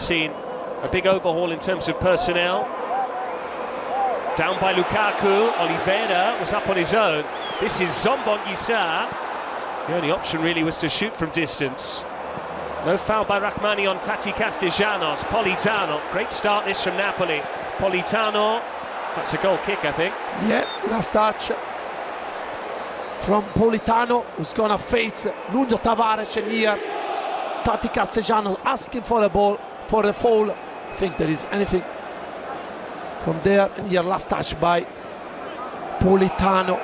seen a big overhaul in terms of personnel. Down by Lukaku, Oliveira was up on his own. This is Zombonguisa. The only option really was to shoot from distance. No foul by Rahmani on Tati Castellanos. Politano, great start this from Napoli. Politano, that's a goal kick, I think. Yeah, last touch from Politano, who's gonna face Nuno Tavares near Tati Castellanos, asking for a ball, for a foul. I think there is anything from there. And here, last touch by Politano.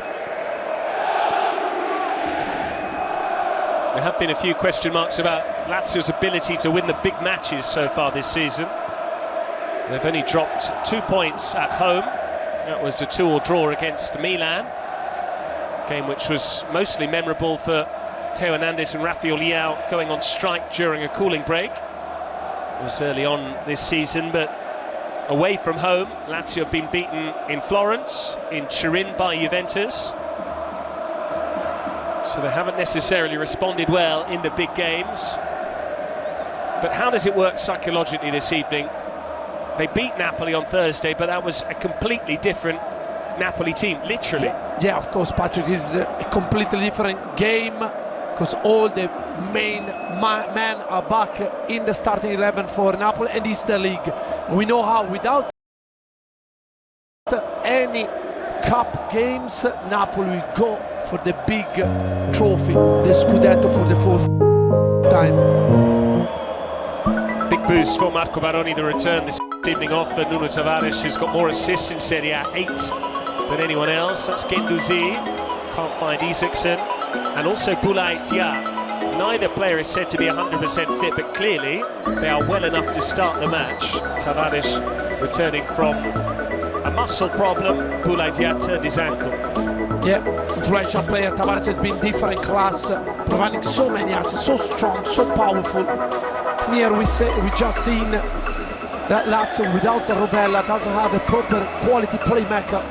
There have been a few question marks about Lazio's ability to win the big matches so far this season. They've only dropped 2 points at home. That was a 2-2 draw against Milan. Game which was mostly memorable for Theo Hernandez and Rafael Leao going on strike during a cooling break. It was early on this season, but away from home, Lazio have been beaten in Florence, in Turin by Juventus. So they haven't necessarily responded well in the big games. But how does it work psychologically this evening? They beat Napoli on Thursday, but that was a completely different Napoli team, literally. Yeah, of course, Patrick, is a completely different game because all the main men are back in the starting 11 for Napoli, and it's the league. We know how without any cup games, Napoli will go for the big trophy, the Scudetto, for the fourth time. Big boost for Marco Baroni, the return this evening off for Nuno Tavares, who's got more assists in Serie A, 8 than anyone else. That's Guendouzi, can't find Isaacson, and also Boulaye Dia. Neither player is said to be 100% fit, but clearly they are well enough to start the match. Tavares returning from a muscle problem. Boulaye Dia turned his ankle. Yeah, influential player. Tavares has been different class, providing so many actions, so strong, so powerful. Here we just seen that Lazio without Rovella doesn't have a proper quality playmaker.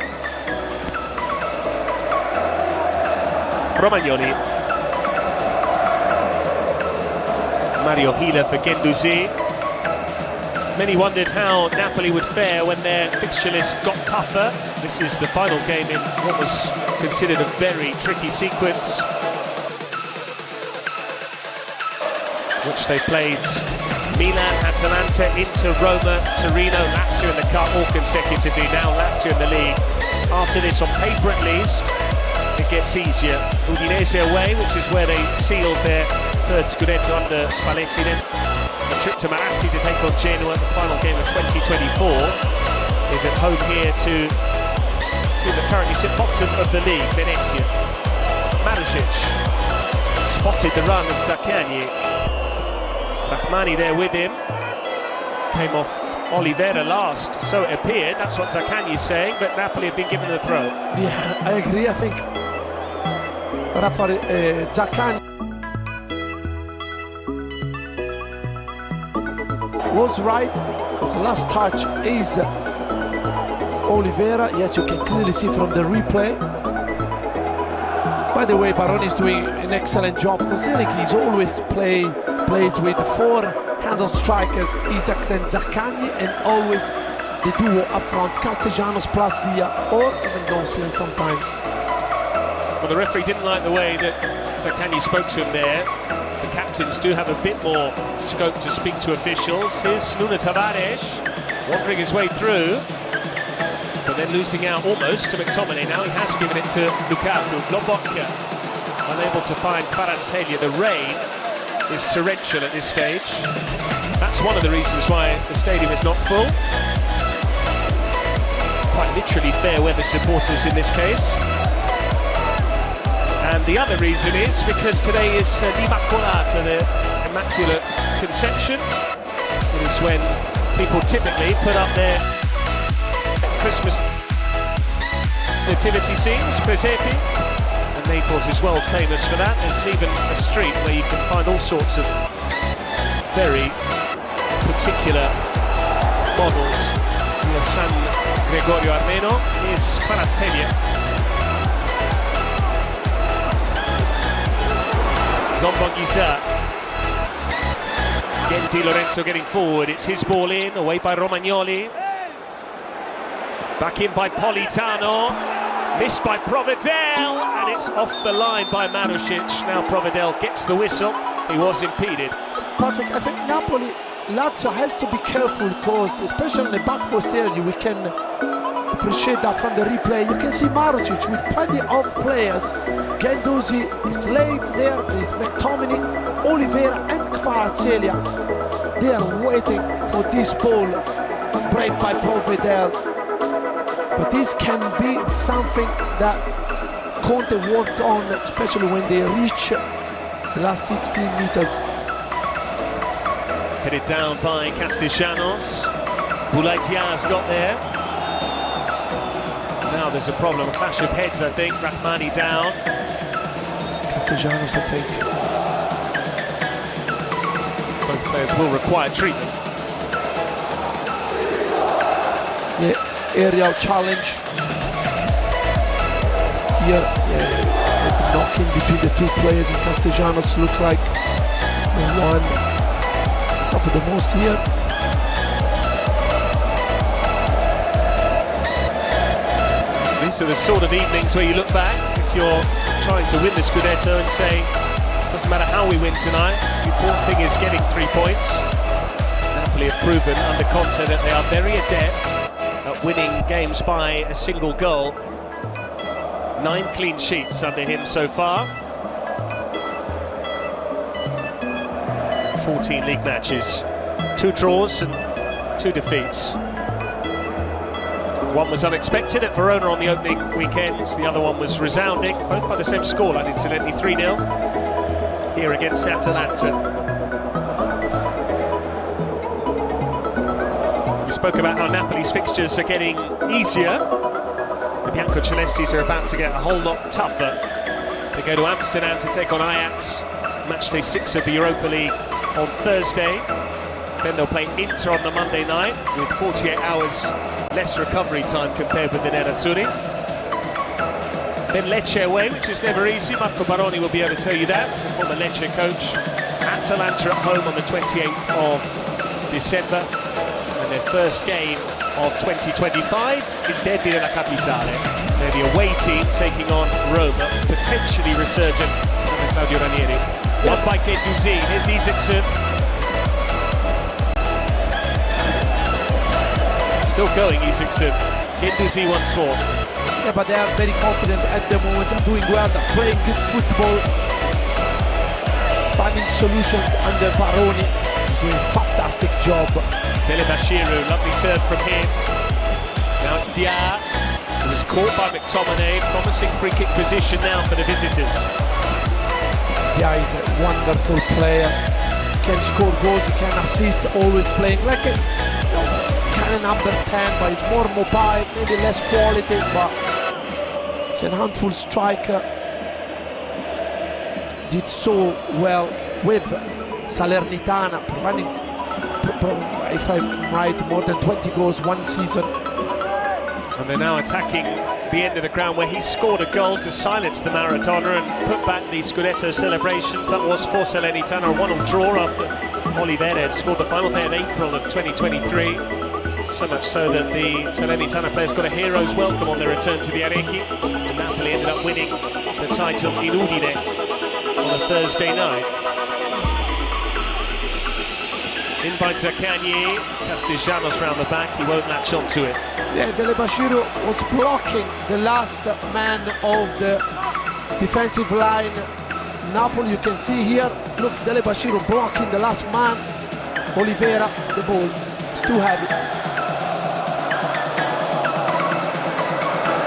Romagnoli. Mario Hila for Guendouzi. Many wondered how Napoli would fare when their fixture list got tougher. This is the final game in what was considered a very tricky sequence, which they played Milan, Atalanta, Inter, Roma, Torino, Lazio in the cup all consecutively. Now Lazio in the league. After this, on paper at least, it gets easier. Udinese away, which is where they sealed their third Scudetto under Spalletti. Then a trip to Marassi to take on Genoa. The final game of 2024 is at home here to the currently sit bottom of the league, Venezia. Marasic spotted the run of Zaccagni. Rahmani there with him. Came off Oliveira last, so it appeared. That's what Zaccagni is saying, but Napoli have been given the throw. Yeah, I agree. I think Zaccagni was right, because the last touch is Oliveira. Yes, you can clearly see from the replay. By the way, Baroni is doing an excellent job, considering he's always plays with 4 handle strikers, Isaacs and Zaccagni, and always the duo up front, Castellanos plus Dia, or even Gosling sometimes. Well, the referee didn't like the way that Zaccagni spoke to him there. The captains do have a bit more scope to speak to officials. Here's Nuno Tavares wandering his way through, but then losing out almost to McTominay. Now he has given it to Lukaku. Lobotka unable to find Kvaratskhelia. The rain is torrential at this stage. That's one of the reasons why the stadium is not full. Quite literally fair weather supporters in this case. And the other reason is because today is l'Immacolata, the Immaculate Conception. It is when people typically put up their Christmas nativity scenes, presepe. And Naples is well famous for that. There's even a street where you can find all sorts of very particular models. Here's San Gregorio Armeno. Here's Kvaratskhelia. Zombonguisa. Again, Di Lorenzo getting forward. It's his ball in, away by Romagnoli. Back in by Politano. Missed by Provedel, and it's off the line by Marušić. Now Provedel gets the whistle. He was impeded. Patrick, I think Lazio has to be careful because, especially in the back post area, we can appreciate that from the replay. You can see Marušić with plenty of players. Guendouzi is late there, is McTominay, Oliveira and Kvaratskhelia. They are waiting for this ball, braved by Provedel. But this can be something that Conte worked on, especially when they reach the last 16 meters. Headed down by Castellanos. Boulaïtia's got there. Now there's a problem, a clash of heads, I think. Rahmani down. Castellanos, I think. Both players will require treatment. Yeah. Aerial challenge here, the knocking between the two players, and Castellanos look like the one suffered the most here. These are the sort of evenings where you look back, if you're trying to win the Scudetto, and say, it doesn't matter how we win tonight, the important thing is getting 3 points. Napoli have proven under Conte that they are very adept at winning games by a single goal. 9 clean sheets under him so far. 14 league matches, 2 draws and 2 defeats. One was unexpected at Verona on the opening weekend, the other one was resounding, both by the same scoreline, incidentally, 3-0 here against Atalanta. Spoke about how Napoli's fixtures are getting easier. The Biancocelestis are about to get a whole lot tougher. They go to Amsterdam to take on Ajax, matchday 6 of the Europa League on Thursday. Then they'll play Inter on the Monday night with 48 hours less recovery time compared with the Nerazzurri. Then Lecce away, which is never easy. Marco Baroni will be able to tell you that, as a former Lecce coach. Atalanta at home on the 28th of December. Their first game of 2025 in Derby della Capitale. They're the away team taking on Roma, potentially resurgent under Claudio Ranieri. One by Guendouzi, here's Isaacson. Still going, Isaacson. Guendouzi once more. Yeah, but they are very confident at the moment. They're doing well, they're playing good football, finding solutions under Baroni. He's doing a fantastic job. Delebashiru, lovely turn from him. Now it's Diar, who was caught by McTominay. Promising free kick position now for the visitors. Diar is a wonderful player. Can score goals, he can assist, always playing like a kind of number 10, but he's more mobile, maybe less quality, but he's a handful striker. Did so well with Salernitana, providing, if I'm right, more than 20 goals one season. And they're now attacking the end of the ground where he scored a goal to silence the Maradona and put back the Scudetto celebrations. That was for Salernitana, a 1-1 draw after Oliveira had scored the final day of April of 2023. So much so that the Salernitana players got a hero's welcome on their return to the Arechi. And Napoli ended up winning the title in Udine on a Thursday night. In by Zaccagni, Castellanos round the back, he won't latch onto it. Yeah, Delebashiru was blocking the last man of the defensive line. Napoli, you can see here, look, Delebashiru blocking the last man. Oliveira, the ball, it's too heavy.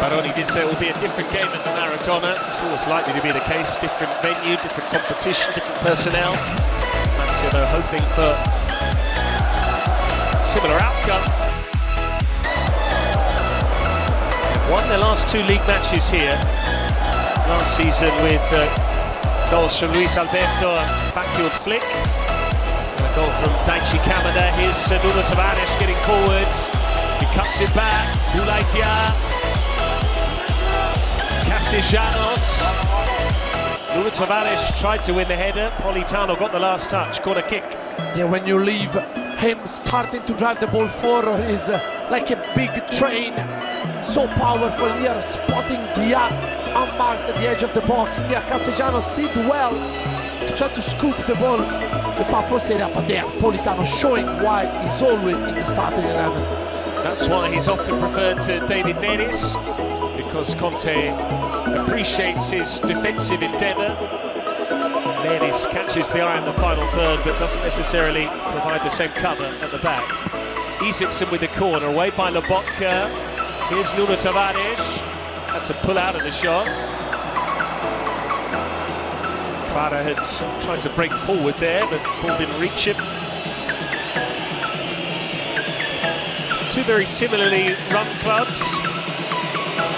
Baroni did say it will be a different game at the Maradona. It's always likely to be the case. Different venue, different competition, different personnel. Lazio, though, hoping for a similar outcome. They've won their last 2 league matches here. Last season with goals from Luis Alberto, a backward flick. And a goal from Daichi Kamada. Here's Nuno Tavares getting forwards. He cuts it back. Boulaïtia. Castellanos. Nuno Tavares tried to win the header. Politano got the last touch. Corner kick Yeah, when you leave him starting to drive the ball forward is like a big train, so powerful here, spotting Dia unmarked at the edge of the box. Yeah, Castellanos did well to try to scoop the ball the purpose area, but there Politano showing why he's always in the starting 11. That's why he's often preferred to David Neres, because Conte appreciates his defensive endeavour. Neres catches the eye in the final third, but doesn't necessarily provide the same cover at the back. Isaacson with the corner, away by Lobotka. Here's Nuno Tavares, had to pull out of the shot. Clara had tried to break forward there, but the ball didn't reach him. Two very similarly run clubs,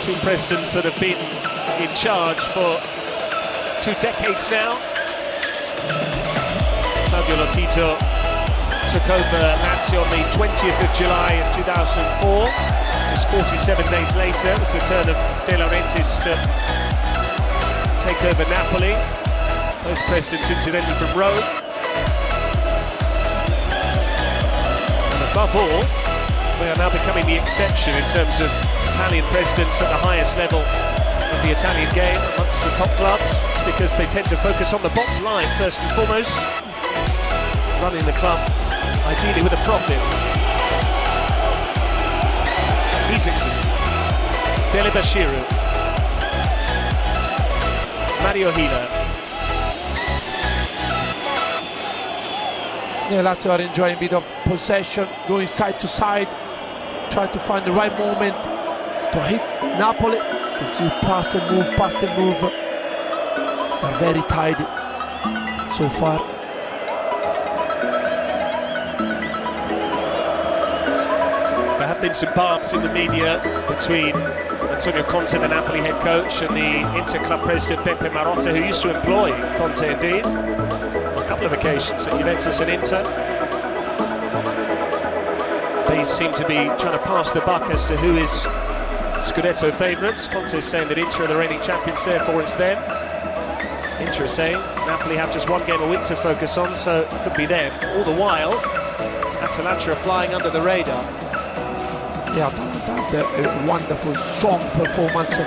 two presidents that have been in charge for 2 decades now. Fabio Lotito took over Lazio on the 20th of July in 2004. Just 47 days later, it was the turn of De Laurentiis to take over Napoli. Both presidents incidentally from Rome. And above all, we are now becoming the exception in terms of Italian presidents at the highest level of the Italian game amongst the top clubs. It's because they tend to focus on the bottom line first and foremost, running the club ideally with a profit. Isaacson, Dele Bashiru, Mario Hila. Yeah, Lazio are enjoying a bit of possession, going side to side, try to find the right moment to hit Napoli. You can see pass and move, pass and move. They're very tidy so far. There have been some barbs in the media between Antonio Conte, the Napoli head coach, and the Inter club president Beppe Marotta, who used to employ Conte indeed on a couple of occasions at Juventus and Inter. They seem to be trying to pass the buck as to who is Scudetto favourites. Conte is saying that Inter are the reigning champions, therefore it's them. Inter is saying Napoli have just one game a week to focus on, so it could be them. All the while, Atalanta are flying under the radar. Yeah, a wonderful, strong performance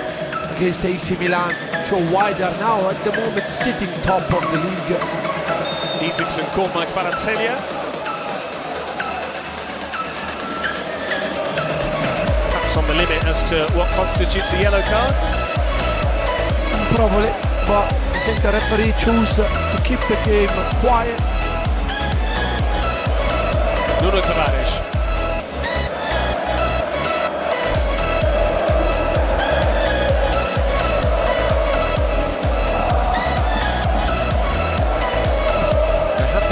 against AC Milan. Show why they are now at the moment sitting top of the league. Isaacson caught by Kvaratskhelia. Perhaps on the limit as to what constitutes a yellow card. Probably, but I think the referee chose to keep the game quiet. Nuno Tavares.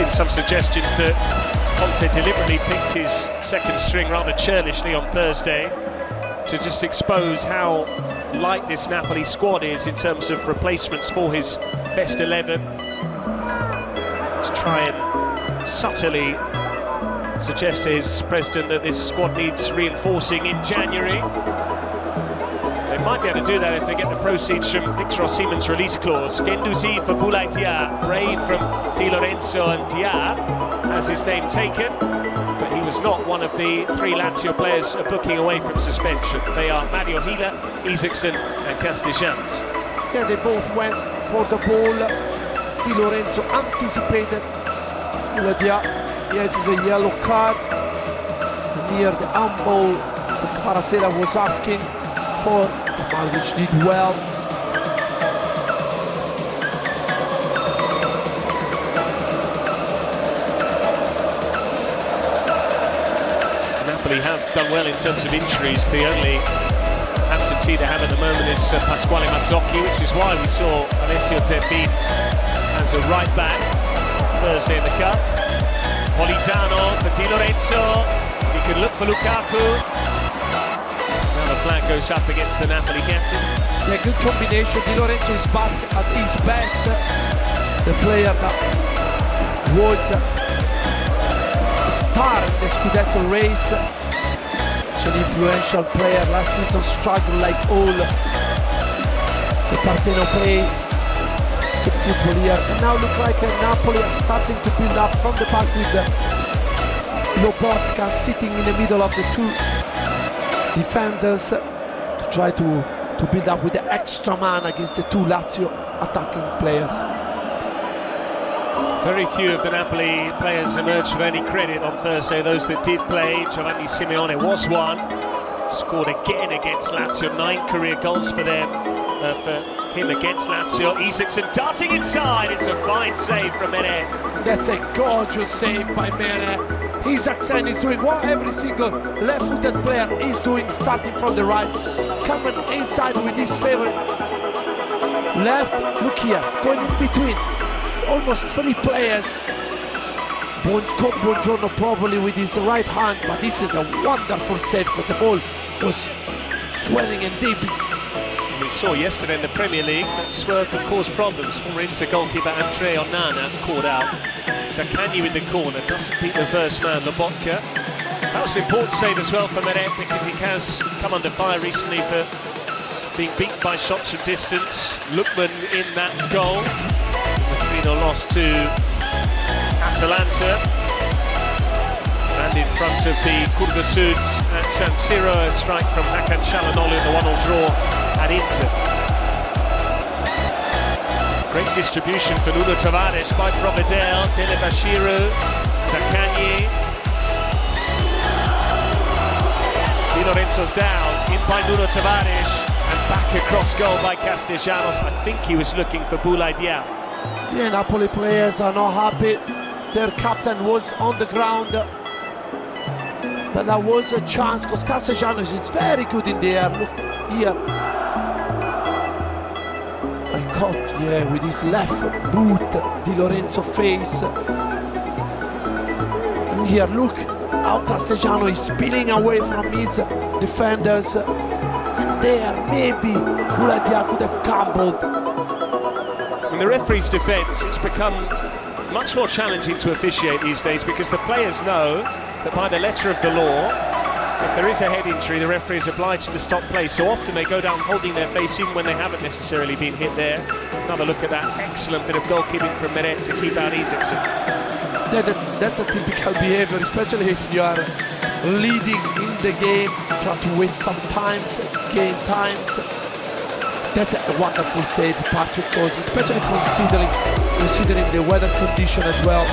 Some suggestions that Conte deliberately picked his second string rather churlishly on Thursday to just expose how light this Napoli squad is in terms of replacements for his best 11, to try and subtly suggest to his president that this squad needs reinforcing in January. They might be able to do that if they get the proceeds from Victor Osimhen's release clause. Guendouzi for Boulaye Dia, Bray from Di Lorenzo, and Dia has his name taken, but he was not one of the 3 Lazio players booking away from suspension. They are Mario Hila, Isaacson and Castellanos. Yeah, they both went for the ball. Di Lorenzo anticipated Boulaye Dia. Yes, it's a yellow card near the handball that Kvaratskhelia was asking for. Marzic did well. Napoli have done well in terms of injuries. The only absentee they have at the moment is Pasquale Mazzocchi, which is why we saw Alessio Zembin as a right back Thursday in the Cup. Politano for Di Lorenzo. He can look for Lukaku. Now the flag goes up against the Napoli captain. Yeah, good combination. Di Lorenzo is back at his best. The player that was a star in the Scudetto race. Such an influential player. Last season struggled like all the Partenopei. Could football here. And now look like Napoli are starting to build up from the back with Lobotka sitting in the middle of the two defenders to try to build up with the extra man against the two Lazio attacking players. Very few of the Napoli players emerged with any credit on Thursday. Those that did play, Giovanni Simeone was one. Scored again against Lazio, 9 career goals for them, for him against Lazio. Isaacson darting inside, it's a fine save from Mene. That's a gorgeous save by Mene. Isaacson is doing what every single left-footed player is doing, starting from the right, coming inside with his favorite left. Look here, going in between almost 3 players. Caught Buongiorno probably with his right hand, but this is a wonderful save because the ball was swelling and deep. We saw yesterday in the Premier League that Swerve could cause problems. Former Inter goalkeeper Andrea Onana caught out. Zaccagni with the corner, doesn't beat the first man, Lobotka. That was an important save as well for Meret, because he has come under fire recently for being beaten by shots from distance. Lookman in that goal. The 3-0 loss to Atalanta. And in front of the Curva Sud at San Siro, a strike from Hakan Çalhanoğlu in the 1-1 draw at Inter. Great distribution for Nuno Tavares by Provedel, Dele Bashiru, Zaccagni. Di Lorenzo's down, in by Nuno Tavares, and back across goal by Castellanos. I think he was looking for Boulaye Dia. Yeah, Napoli players are not happy. Their captain was on the ground, but that was a chance because Castellanos is very good in the air. Look here. I caught, yeah, with his left boot, Di Lorenzo face. And here, look how Castellano is spilling away from his defenders. And there, maybe Boulaye Dia could have gambled. In the referee's defence, it's become much more challenging to officiate these days because the players know that by the letter of the law, if there is a head injury, the referee is obliged to stop play. So often they go down holding their face even when they haven't necessarily been hit there. Another look at that excellent bit of goalkeeping from Meret to keep out Isaacson. Yeah, that's a typical behavior, especially if you are leading in the game, try to waste some times, gain times. That's a wonderful save, Patrick goes, especially considering the weather condition as well.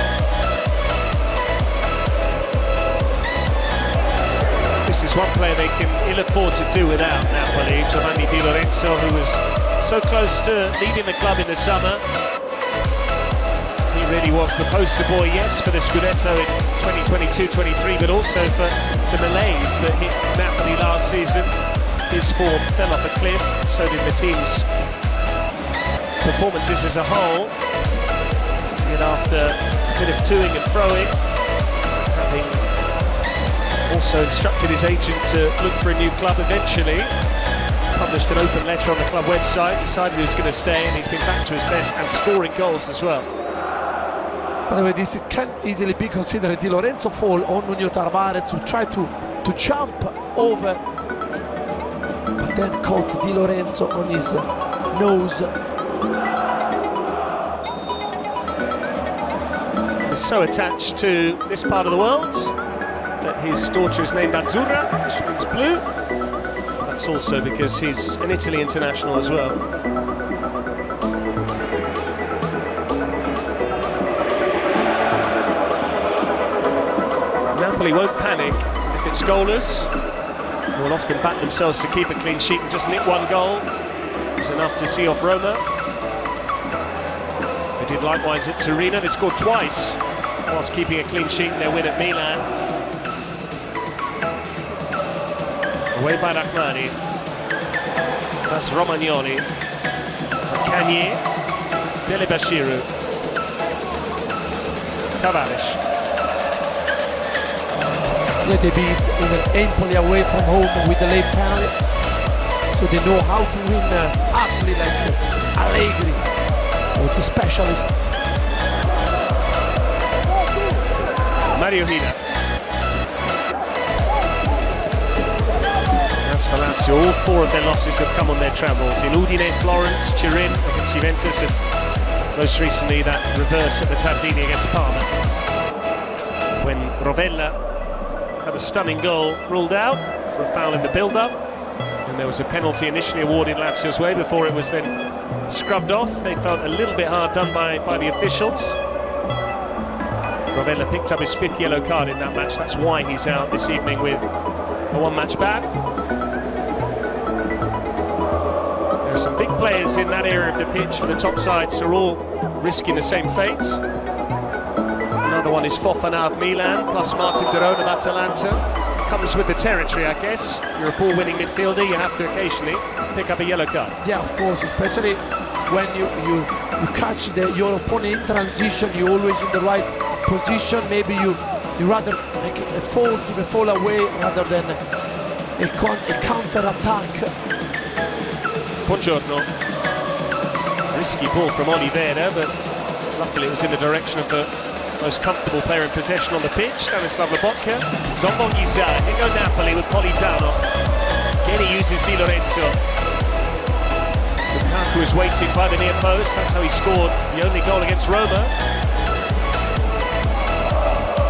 This is one player they can ill afford to do without, Napoli, Giovanni Di Lorenzo, who was so close to leading the club in the summer. He really was the poster boy, yes, for the Scudetto in 2022-23, but also for the malaise that hit Napoli last season. His form fell off a cliff, so did the team's performances as a whole. And after a bit of toing and froing, having also instructed his agent to look for a new club eventually, published an open letter on the club website, decided he was going to stay, and he's been back to his best and scoring goals as well. By the way, this can easily be considered a Di Lorenzo fall on Nuno Tavares, who tried to jump over, but then caught Di Lorenzo on his nose. He's so attached to this part of the world that his daughter is named Azzurra, which means blue. That's also because he's an Italy international as well. Napoli won't panic if it's goalless. They will often back themselves to keep a clean sheet and just nick one goal. It was enough to see off Roma. They did likewise at Torino. They scored twice whilst keeping a clean sheet in their win at Milan. Away by Rachmani. That's Romagnoli. Zaccagni. Dele Bashiru. Tavares. Yeah, they beat even Empoli away from home with the late penalty, so they know how to win ugly like Allegri. He's a specialist. Mario Hina. As for Lazio, all 4 of their losses have come on their travels. In Udine, Florence, Turin against Juventus, and Most recently, that reverse at the Tardini against Parma, when Rovella had a stunning goal ruled out for a foul in the build-up, and there was a penalty initially awarded Lazio's way before it was then scrubbed off. They felt a little bit hard done by the officials. Rovella picked up his 5th yellow card in that match. That's why he's out this evening with a 1-match ban. There are some big players in that area of the pitch for the top sides who are all risking the same fate. Another one is Fofana of Milan, plus Martin De Roon of Atalanta. Comes with the territory, I guess. You're a ball-winning midfielder, you have to occasionally pick up a yellow card. Yeah, of course, especially when you catch your opponent in transition, you're always in the right position. Maybe you rather make a fall, give a fall away rather than a counter-attack. Buongiorno. Risky ball from Oliveira, but luckily it was in the direction of the most comfortable player in possession on the pitch, Stanislav Lobotka. Zombongiza, here go Napoli with Politano. Again he uses Di Lorenzo. Lukaku is waiting by the near post, that's how he scored the only goal against Roma.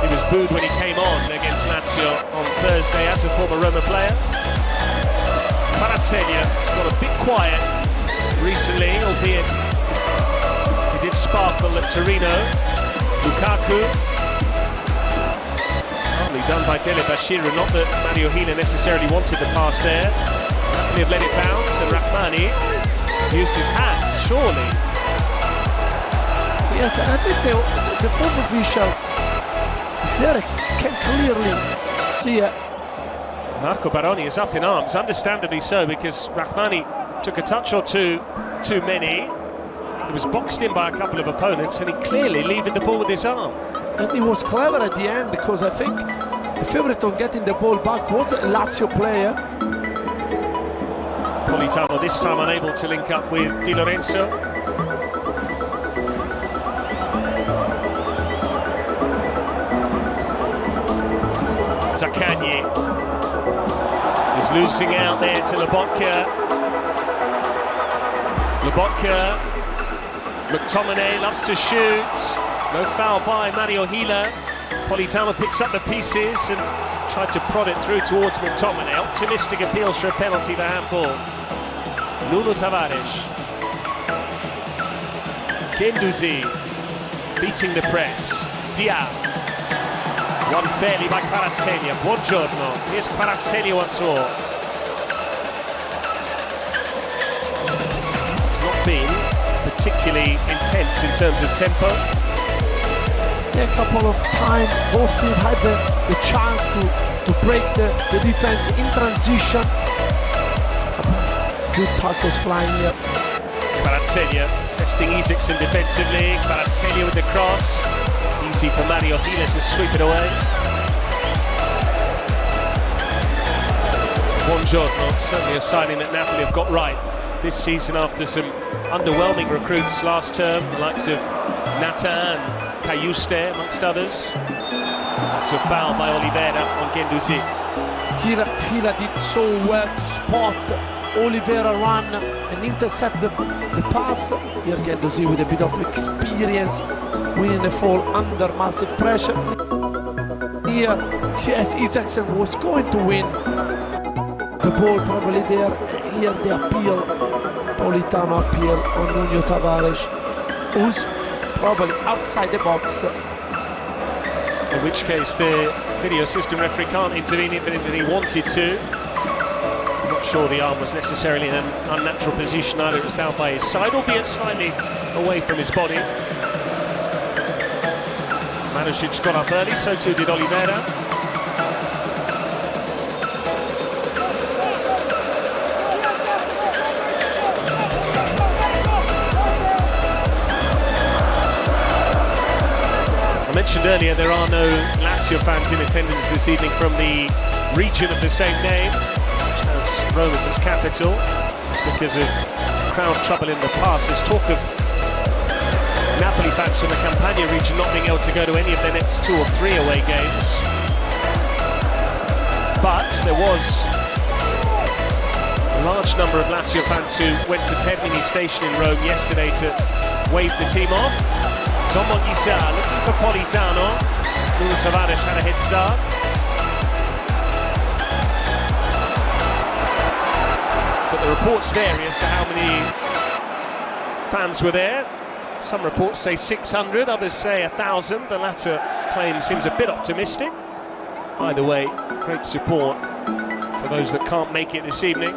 He was booed when he came on against Lazio on Thursday as a former Roma player. Kvaratskhelia has got a bit quiet recently, albeit he did sparkle at Torino. Lukaku, hardly done by Dele Bashiru, not that Mario Hina necessarily wanted the pass there. Napoli have let it bounce, and Rahmani used his hand, surely. Yes, and I think the fourth official is there, can clearly see it. Marco Baroni is up in arms, understandably so, because Rahmani took a touch or two too many. He was boxed in by a couple of opponents, and he clearly levered the ball with his arm. And he was clever at the end, because I think the favourite on getting the ball back was a Lazio player. Politano this time unable to link up with Di Lorenzo. Zaccagni is losing out there to Lobotka. Lobotka. McTominay loves to shoot. No foul by Mario Hila. Politano picks up the pieces and tried to prod it through towards McTominay. Optimistic appeals for a penalty for handball. Nuno Tavares. Guendouzi beating the press. Dia. Won fairly by Kvaratskhelia. Buongiorno. Here's Kvaratskhelia once more. It's not been particularly intense in terms of tempo. A couple of times both teams had the chance to break the defense in transition. Good tackles flying here. Kvaratskhelia testing Isaacson defensively. Kvaratskhelia with the cross. Easy for Mario Hila to sweep it away. Buongiorno, certainly a signing that Napoli have got right this season after some underwhelming recruits last term, the likes of Nata and Cayuste, amongst others. That's a foul by Oliveira on Guendouzi. Hila did so well to spot Oliveira run and intercept the pass. Here Guendouzi with a bit of experience, winning the fall under massive pressure. Here, yes, Isaacson was going to win the ball probably there. Here the appeal, Politano appeal on Nuno Tavares, who's probably outside the box. In which case the video assistant referee can't intervene if he wanted to. I'm not sure the arm was necessarily in an unnatural position either. It was down by his side, albeit slightly away from his body. Manušić got up early, so too did Oliveira. I mentioned earlier there are no Lazio fans in attendance this evening from the region of the same name, which has Rome as its capital, because of crowd trouble in the past. There's talk of Napoli fans from the Campania region not being able to go to any of their next 2 or 3 away games. But there was a large number of Lazio fans who went to Termini station in Rome yesterday to waved the team off. Zombonguisa looking for Politano. Nuno Tavares had a head start. But the reports vary as to how many fans were there. Some reports say 600, others say 1,000. The latter claim seems a bit optimistic. Either way, great support for those that can't make it this evening.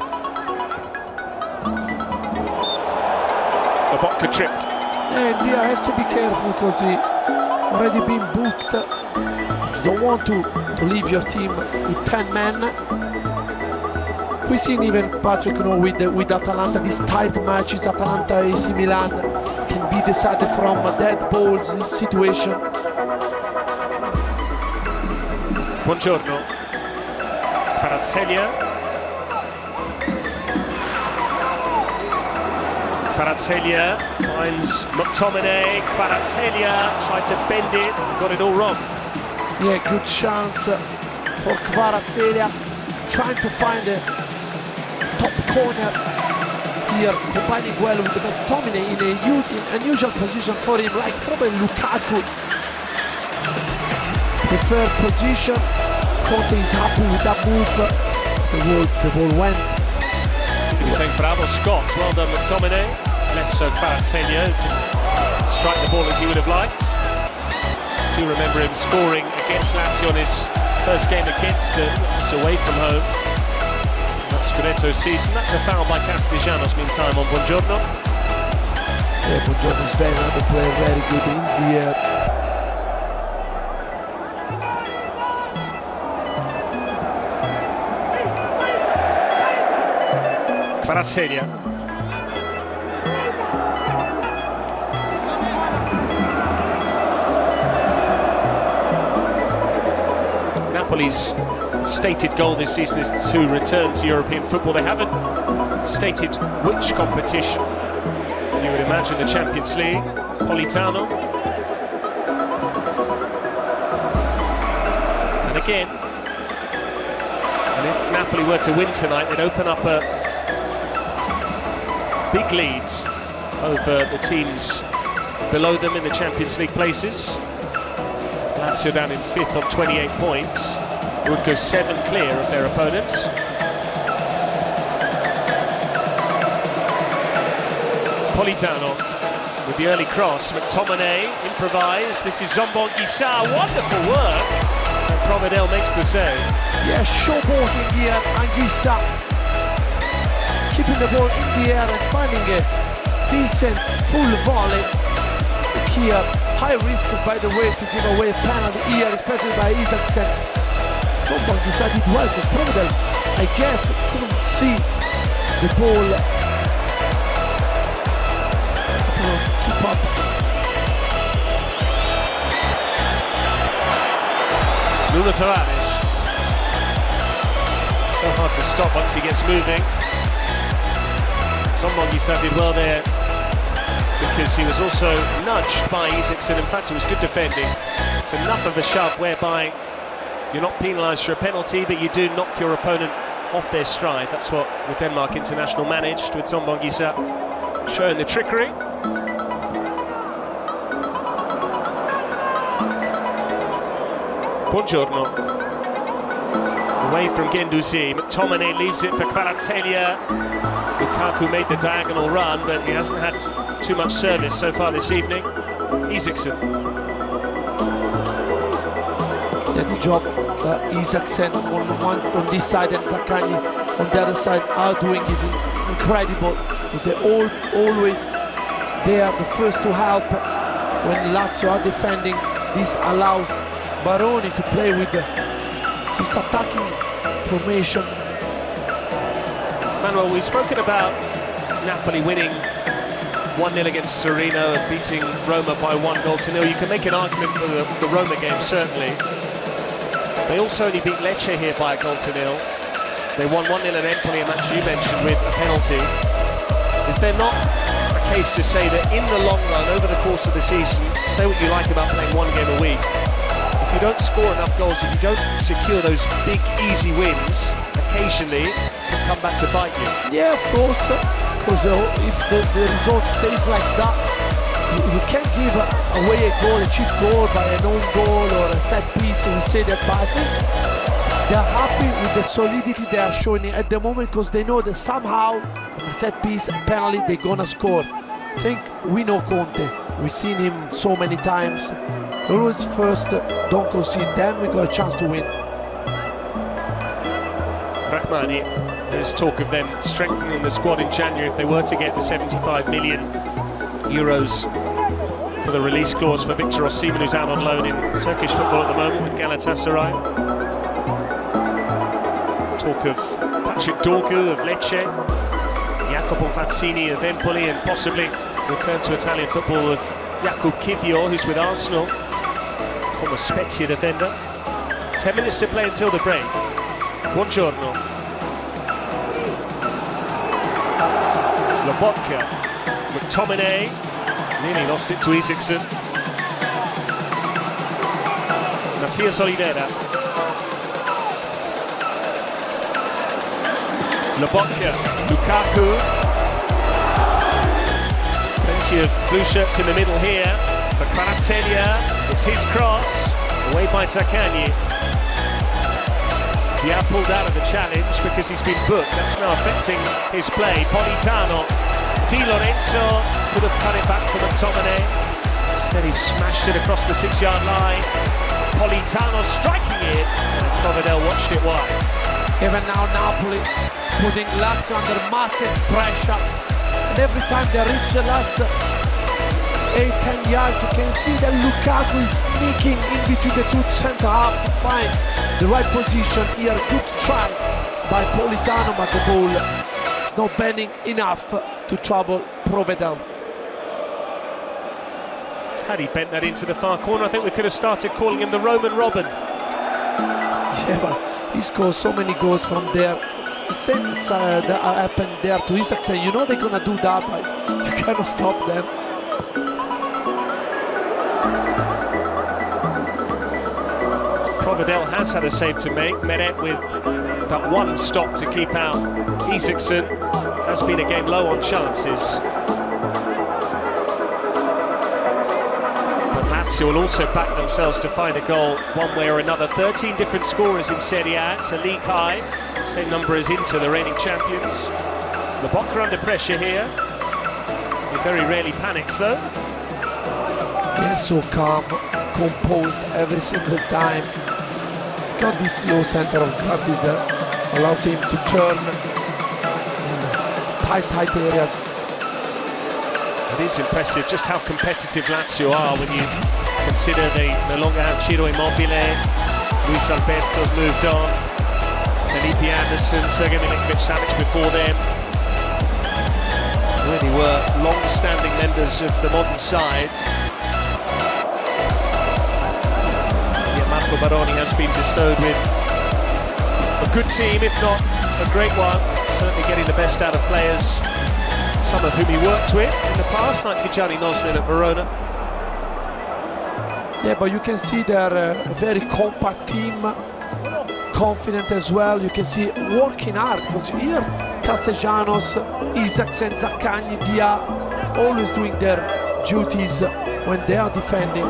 Lobotka tripped. And Dia has to be careful because he already been booked. You don't want to leave your team with 10 men. We've seen even Patrick, with Atalanta, these tight matches, Atalanta AC Milan can be decided from a dead balls situation. Buongiorno. Kvaratskhelia. Kvaratskhelia finds McTominay. Kvaratskhelia tried to bend it, got it all wrong. Yeah, good chance for Kvaratskhelia, trying to find a top corner here, combining well with McTominay in an unusual position for him, like probably Lukaku. Preferred position. Conte is happy with that move. The ball went. He'll be saying bravo Scott, well done McTominay. Less so Kvaratskhelia, didn't strike the ball as he would have liked. Do remember him scoring against Lazio on his first game against them. It's away from home. That Scudetto season. That's a foul by Castellanos meantime on Buongiorno. Yeah, Buongiorno is very another player, very good in the air. Kvaratskhelia. Napoli's stated goal this season is to return to European football. They haven't stated which competition. You would imagine the Champions League. Politano. And again, and if Napoli were to win tonight, they'd open up a big lead over the teams below them in the Champions League places. Lazio down in 5th on 28 points. It would go 7 clear of their opponents. Politano with the early cross. McTominay improvised. This is Zombonguisa. Wonderful work. And Provedel makes the save. Yeah, showboating here. Anguissa keeping the ball in the air and finding a decent full volley. Here, high risk, by the way, to give away a penalty here, especially by Isaacsen. Zombonguisa did well because Provedel, I guess, couldn't see the ball. Keep up. Nuno Tavares. So hard to stop once he gets moving. Zombonguisa did well there because he was also nudged by Isaacsen. In fact, it was good defending. It's enough of a shove whereby you're not penalised for a penalty, but you do knock your opponent off their stride. That's what the Denmark international managed with Zombonguisa showing the trickery. Buongiorno. Away from Guendouzi. McTominay leaves it for Kvaratskhelia. Lukaku made the diagonal run, but he hasn't had too much service so far this evening. Isaacsen. Yeah, the job Isaacsen on this side and Zaccagni on the other side are doing is incredible. Because they're always there, the first to help when Lazio are defending. This allows Baroni to play with this attacking formation. Manuel, we've spoken about Napoli winning 1-0 against Torino and beating Roma by 1-0. You can make an argument for the Roma game, certainly. They also only beat Lecce here by 1-0. They won 1-0 at Empoli, a match you mentioned, with a penalty. Is there not a case to say that in the long run, over the course of the season, say what you like about playing one game a week, if you don't score enough goals, if you don't secure those big, easy wins, occasionally it can come back to bite you? Yeah, of course, because if the result stays like that, You can't give away a goal, a cheap goal by an own goal or a set piece, we say that, but I think they're happy with the solidity they are showing at the moment because they know that somehow in a set piece, a penalty, they're gonna score. I think we know Conte, we've seen him so many times. Always first, don't concede, then we got a chance to win. Rahmani, there's talk of them strengthening the squad in January if they were to get the 75 million euros for the release clause for Victor Osimhen, who's out on loan in Turkish football at the moment with Galatasaray. Talk of Patrick Dorgu of Lecce, Jacopo Fazzini of Empoli, and possibly return to Italian football of Jakub Kivior, who's with Arsenal, former Spezia defender. 10 minutes to play until the break. Buongiorno. Lobotka, McTominay, nearly lost it to Isaacson. Matias Oliveira. Lobotka, Lukaku. Plenty of blue shirts in the middle here for Kvaratskhelia. It's his cross, away by Zaccagni. Dia pulled out of the challenge because he's been booked. That's now affecting his play. Politano, Di Lorenzo could have cut it back for McTominay. Instead he smashed it across the 6-yard line. Politano striking it, and Provedel watched it wide. Even now Napoli putting Lazio under massive pressure. And every time they reach the last 8-10 yards, you can see that Lukaku is sneaking in between the two centre half to find the right position here. Good try by Politano, but the ball is not bending enough to trouble Provedel. Had he bent that into the far corner, I think we could have started calling him the Roman Robin. Yeah, but he scored so many goals from there. The same that happened there to Isaacson. You know they're gonna do that, but you cannot stop them. Provedel has had a save to make. Meret with that one stop to keep out Isaacson. Has been a game low on chances. But Lazio will also back themselves to find a goal one way or another. 13 different scorers in Serie A. It's a league high. Same number as Inter, the reigning champions. Lobotka under pressure here. He very rarely panics though. Yeah, so calm, composed every single time. He's got this low center of gravity that allows him to turn in tight areas. It is impressive just how competitive Lazio are when you consider they no longer have Ciro Immobile, Luis Alberto's moved on, Felipe Anderson, Sergej Milinkovic-Savic before them. Really were long-standing members of the modern side. Yet Marco Baroni has been bestowed with a good team, if not a great one. Certainly getting the best out of players, some of whom he worked with in the past, like Tijani Noslin at Verona. Yeah, but you can see they're a very compact team, confident as well. You can see working hard, because here Castellanos, Isaacson, Zaccagni, Dia, always doing their duties when they are defending.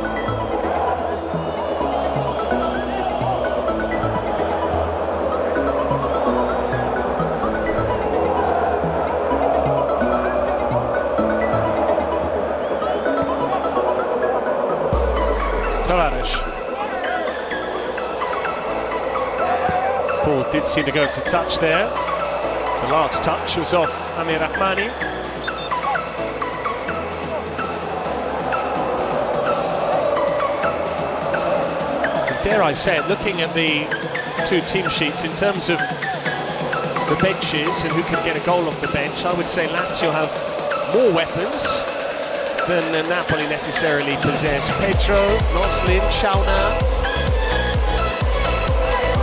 Ball did seem to go to touch there. The last touch was off Amir Rahmani. And dare I say it, looking at the two team sheets in terms of the benches and who can get a goal off the bench, I would say Lazio have more weapons than Napoli necessarily possess. Pedro, Noslin, Shauna.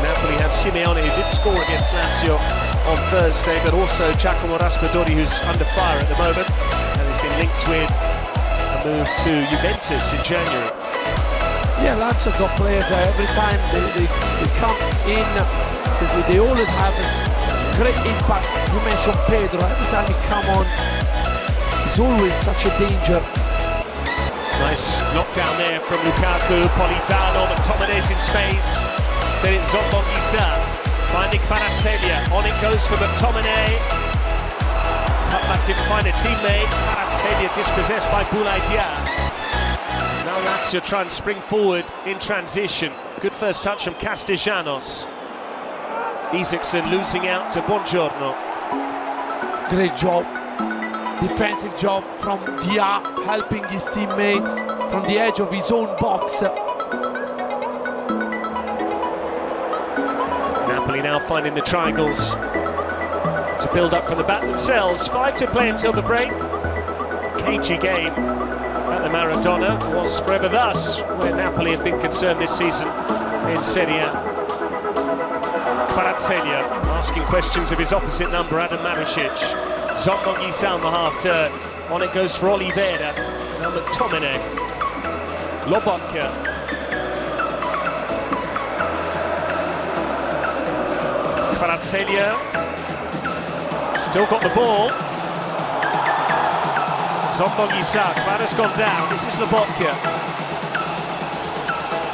Napoli have Simeone, who did score against Lazio on Thursday, but also Giacomo Raspadori, who's under fire at the moment and has been linked with a move to Juventus in January. Yeah, Lazio got players every time they come in, they always have a great impact. You mentioned Pedro, every time he come on, he's always such a danger. Nice knockdown there from Lukaku. Politano, McTominay's in space. Instead it's Zombong-Issa finding Kvaratskhelia. On it goes for McTominay. Cutback didn't find a teammate. Kvaratskhelia dispossessed by Boulaye Dia. Now Lazio try and spring forward in transition. Good first touch from Castellanos. Isaacson losing out to Buongiorno. Great job. Defensive job from Dia, helping his teammates from the edge of his own box. Napoli now finding the triangles to build up from the back themselves. 5 to play until the break. Cagey game at the Maradona was forever thus, where Napoli have been concerned this season in Serie A. Kvaratskhelia asking questions of his opposite number, Adam Marušić. Zombong-Issa on the half-turn. On it goes for Oliveira. Now McTominay. Lobotka. Kvaratskhelia. Still got the ball. Zombong-Issa. Kvara's gone down. This is Lobotka.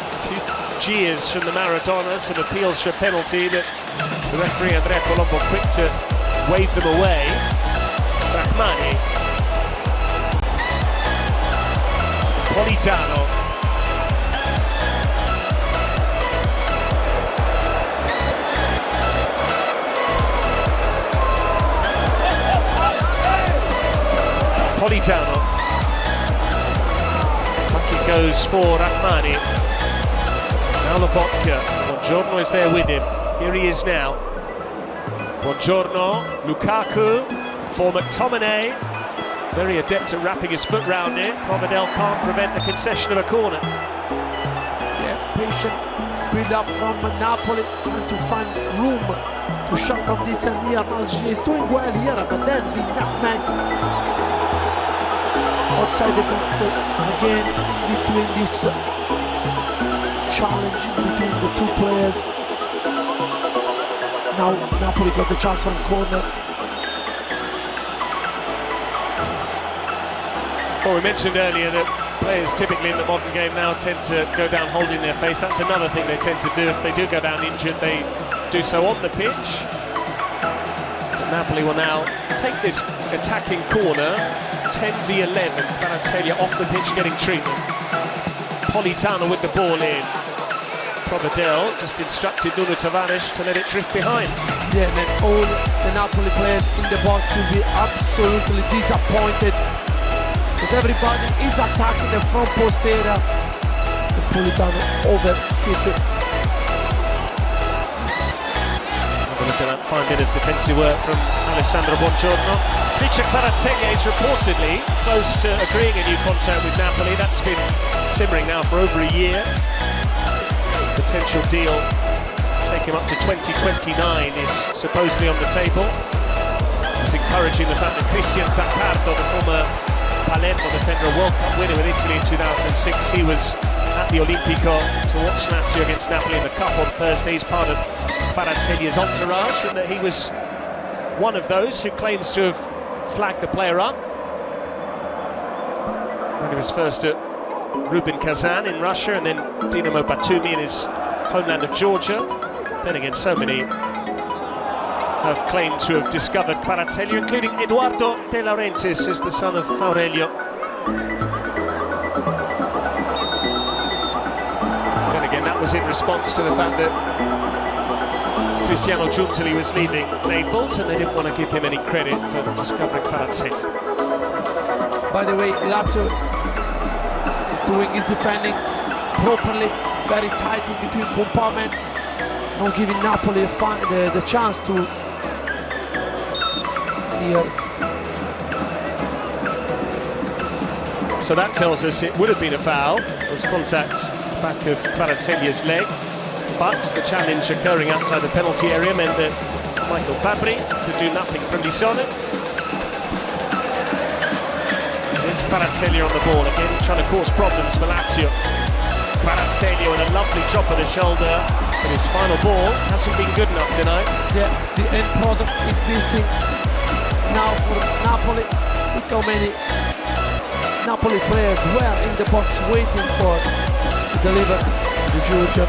A few jeers from the Maradona, some appeals for a penalty that the referee Andrea Colombo quick to wave them away. Rahmani. Politano. Politano. Back it goes for Rahmani. Now Lobotka. Buongiorno is there with him. Here he is now. Buongiorno. Lukaku. For McTominay, very adept at wrapping his foot round it. Provedel can't prevent the concession of a corner. Yeah, patient build up from Napoli, trying to find room to shot from this and here. He's doing well here, but then being nutmegged outside the box again, between this challenge between the two players. Now Napoli got the chance from corner. Well, we mentioned earlier that players typically in the modern game now tend to go down holding their face. That's another thing they tend to do. If they do go down injured, they do so on the pitch. But Napoli will now take this attacking corner. 10 v 11. Kvaratskhelia off the pitch getting treatment. Politano with the ball in. Provedel just instructed Nuno Tavares to let it drift behind. Yeah, and then all the Napoli players in the box will be absolutely disappointed, because everybody is attacking the front post area. And Politano overhit it. Have a look at that fine bit of defensive work from Alessandro Buongiorno. Kvaratskhelia is reportedly close to agreeing a new contract with Napoli. That's been simmering now for over a year. Potential deal take him up to 2029 is supposedly on the table. It's encouraging the fact that Cristian Zaccardo, the former Palermo defender, a World Cup winner with Italy in 2006, he was at the Olimpico to watch Lazio against Napoli in the Cup on Thursday. He's part of Kvaratskelia's entourage, and that he was one of those who claims to have flagged the player up when he was first at Rubin Kazan in Russia, and then Dinamo Batumi in his homeland of Georgia. Then again, so many have claimed to have discovered Kvaratskhelia, including Eduardo De Laurentiis, who's the son of Aurelio. Then again, that was in response to the fact that Cristiano Giuntoli was leaving Naples, and they didn't want to give him any credit for discovering Kvaratskhelia. By the way, Lazio is doing his defending properly, very tight in between compartments, not giving Napoli the chance to here. So that tells us it would have been a foul. There was contact back of Kvaratskhelia's leg, but the challenge occurring outside the penalty area meant that Michael Fabri could do nothing from Lissone. There's Kvaratskhelia on the ball again, trying to cause problems for Lazio. Kvaratskhelia with a lovely drop of the shoulder, but his final ball hasn't been good enough tonight. Yeah, the end product is missing now for Napoli. Look how many Napoli players were in the box waiting for to deliver the Giorgio.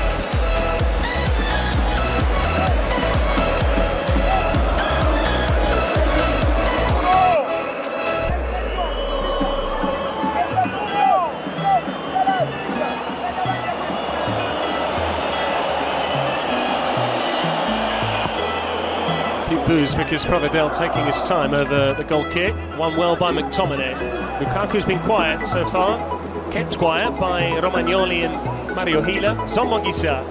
Few boos because Provedel taking his time over the goal kick. Won well by McTominay. Lukaku's been quiet so far. Kept quiet by Romagnoli and Mario Hila. Zomogisa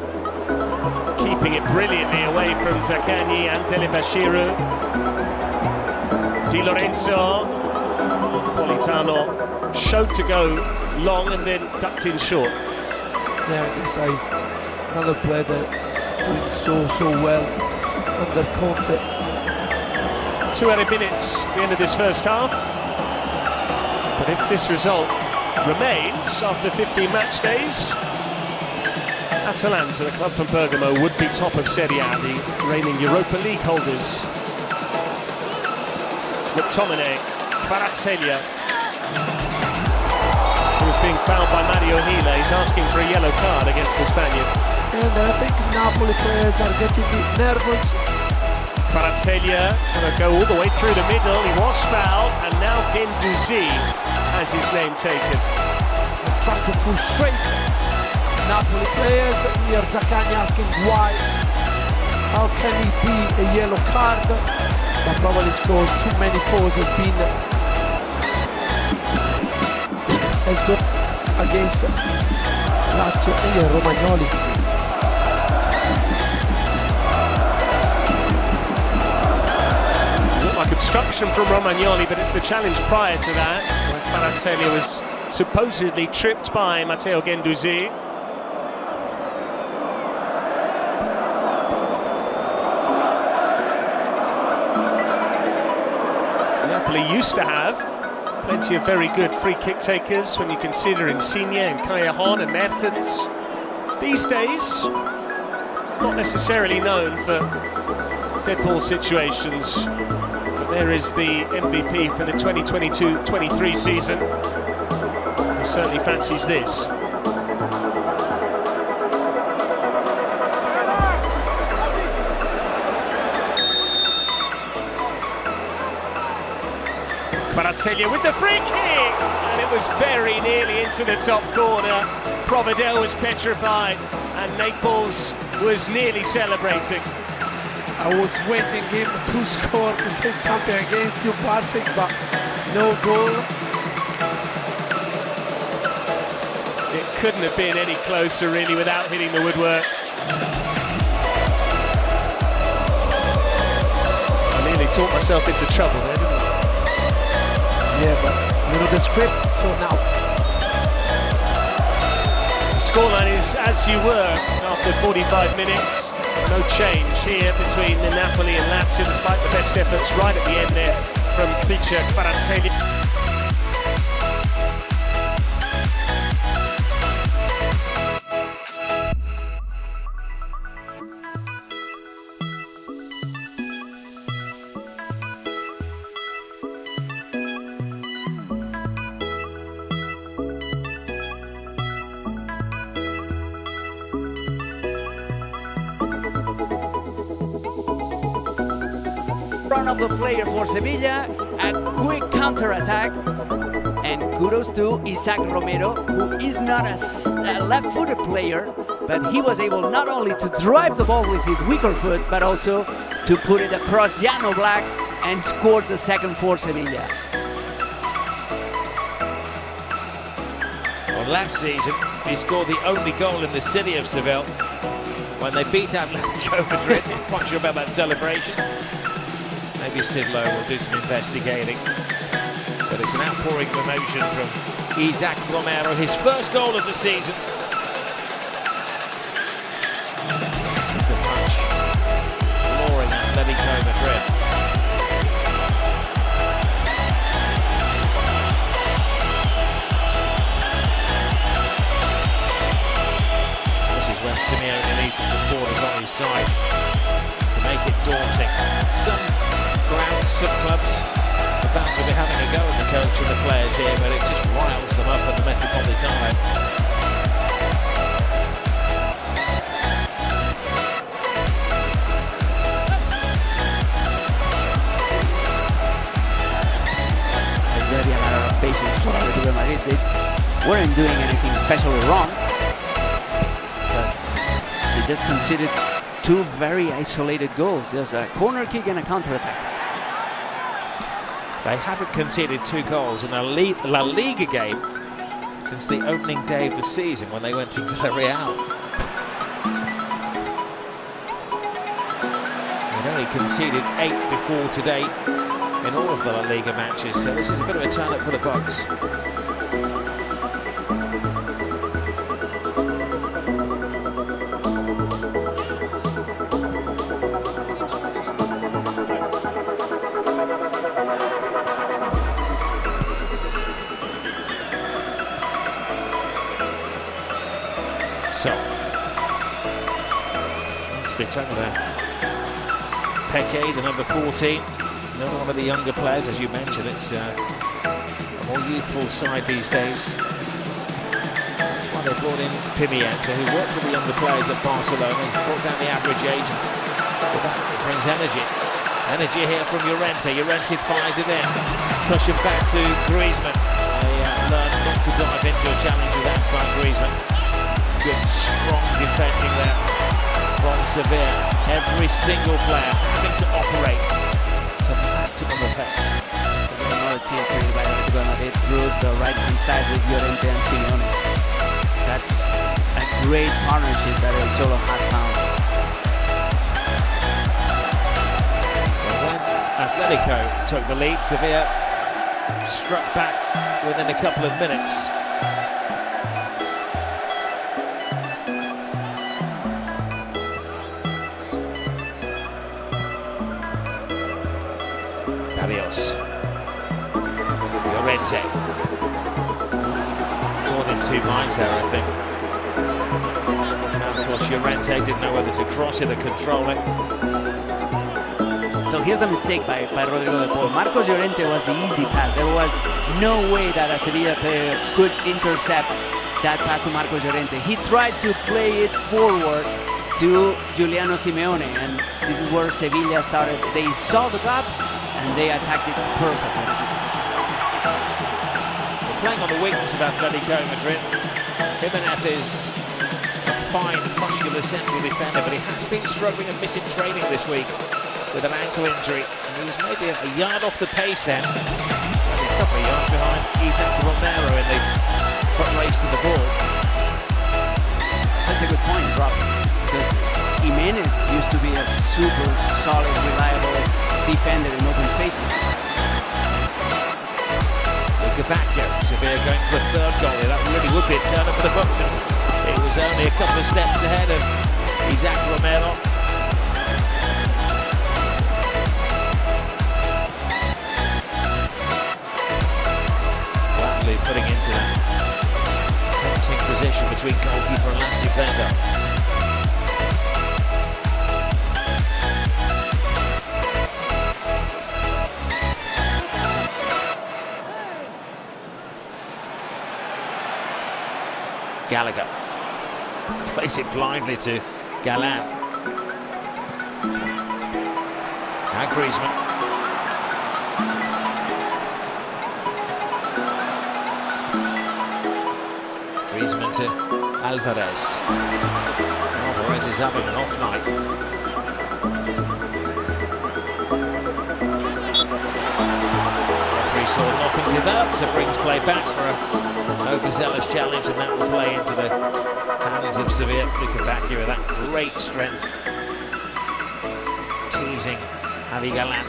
keeping it brilliantly away from Zaccagni and Delibashiru. Di Lorenzo. Politano showed to go long and then ducked in short. Yeah, this is another player that is doing so well under Conte. 2 added minutes at the end of this first half. But if this result remains after 15 match days, Atalanta, the club from Bergamo, would be top of Serie A, the reigning Europa League holders. McTominay, Kvaratskhelia, who was being fouled by Mario Hila. He's asking for a yellow card against the Spaniard. And I think Napoli players are getting nervous. Kvaratskhelia trying to go all the way through the middle. He was fouled, and now Guendouzi has his name taken. Trying to frustrate Napoli players. Here Zaccagni asking why. How can he be a yellow card? But probably scores too many fouls has got against Lazio and Romagnoli. Like obstruction from Romagnoli, but it's the challenge prior to that when Kvaratskhelia was supposedly tripped by Matteo Guendouzi. Napoli used to have plenty of very good free kick takers when you consider Insigne and Callejon and Mertens. These days, not necessarily known for dead ball situations. There is the MVP for the 2022-23 season, who certainly fancies this. Kvaratskhelia with the free kick, and it was very nearly into the top corner. Provedel was petrified, and Naples was nearly celebrating. I was waiting him to score, to say something against you, Patrick, but no goal. It couldn't have been any closer, really, without hitting the woodwork. I nearly talked myself into trouble there, didn't I? Yeah, but you know the script, so now. The scoreline is as you were after 45 minutes. No change here between Napoli and Lazio, despite the best efforts right at the end there from Kvaratskhelia. Front of the player for Sevilla, a quick counter-attack, and kudos to Isaac Romero, who is not a left-footed player, but he was able not only to drive the ball with his weaker foot, but also to put it across Jan Black and score the second for Sevilla. Well, last season, he scored the only goal in the city of Seville when they beat Atletico Madrid. Quite sure about that celebration. Maybe Sidlow will do some investigating. But it's an outpouring of emotion from Isaac Romero, his first goal of the season. Sucker punch, flooring Atletico Madrid. This is when Simeone needs the supporters on his side to make it daunting. Some grounds, some clubs are bound to be having a go with the coach and the players here, but it just riles them up at the Metropolitano. There's going to be a matter of patience for Real Madrid. They weren't doing anything especially wrong, but they just conceded two very isolated goals. There's a corner kick and a counter-attack. They haven't conceded 2 goals in a La Liga game since the opening day of the season when they went to Villarreal. They'd only conceded 8 before today in all of the La Liga matches, so this is a bit of a turn-up for the Bucks. So, it's a big tackle there. Peque, the number 14, another one of the younger players, as you mentioned. It's a more youthful side these days. That's why they brought in Pimienta, who worked with the younger players at Barcelona. He's brought down the average age, and it brings energy. Energy here from Llorente. Llorente fires it in. Pushing back to Griezmann. They learned not to dive into a challenge with Antoine Griezmann. Good, strong defending there from Sevilla. Every single player having to operate to maximum effect. Another team created by Real Madrid through the right-hand side with Llorente and Simeone. That's a great partnership that El Cholo has found. When Atletico took the lead, Sevilla struck back within a couple of minutes. Adios. Llorente. Caught in 2 minds there, I think. Now, of course, Llorente didn't know whether to cross it or control it. So here's a mistake by Rodrigo de Paul. Marcos Llorente was the easy pass. There was no way that a Sevilla player could intercept that pass to Marcos Llorente. He tried to play it forward to Giuliano Simeone, and this is where Sevilla started. They saw the gap and they attacked it perfectly. They're playing on the weakness of Atletico Madrid. Jimenez is a fine, muscular central defender, but he has been struggling and missing training this week with an ankle injury. And he was maybe a yard off the pace then, maybe a couple of yards behind Isaac Romero in the front race to the ball. Such a good point, Rob, because Jimenez used to be a super solid, reliable defender in open spaces. Look at that, Sevilla going for the 3rd goal here. That really would be a turn up for the Bucks. It was only a couple of steps ahead of Isaac Romero. Watley putting into that tempting position between goalkeeper and last defender. Gallagher plays it blindly to Galán. Now Griezmann. Griezmann to Alvarez. Alvarez is having an off night. Referee saw nothing develop, so brings play back for a overzealous challenge, and that will play into the hands of Sevilla. Look at back here with that great strength. Teasing Javi Galán.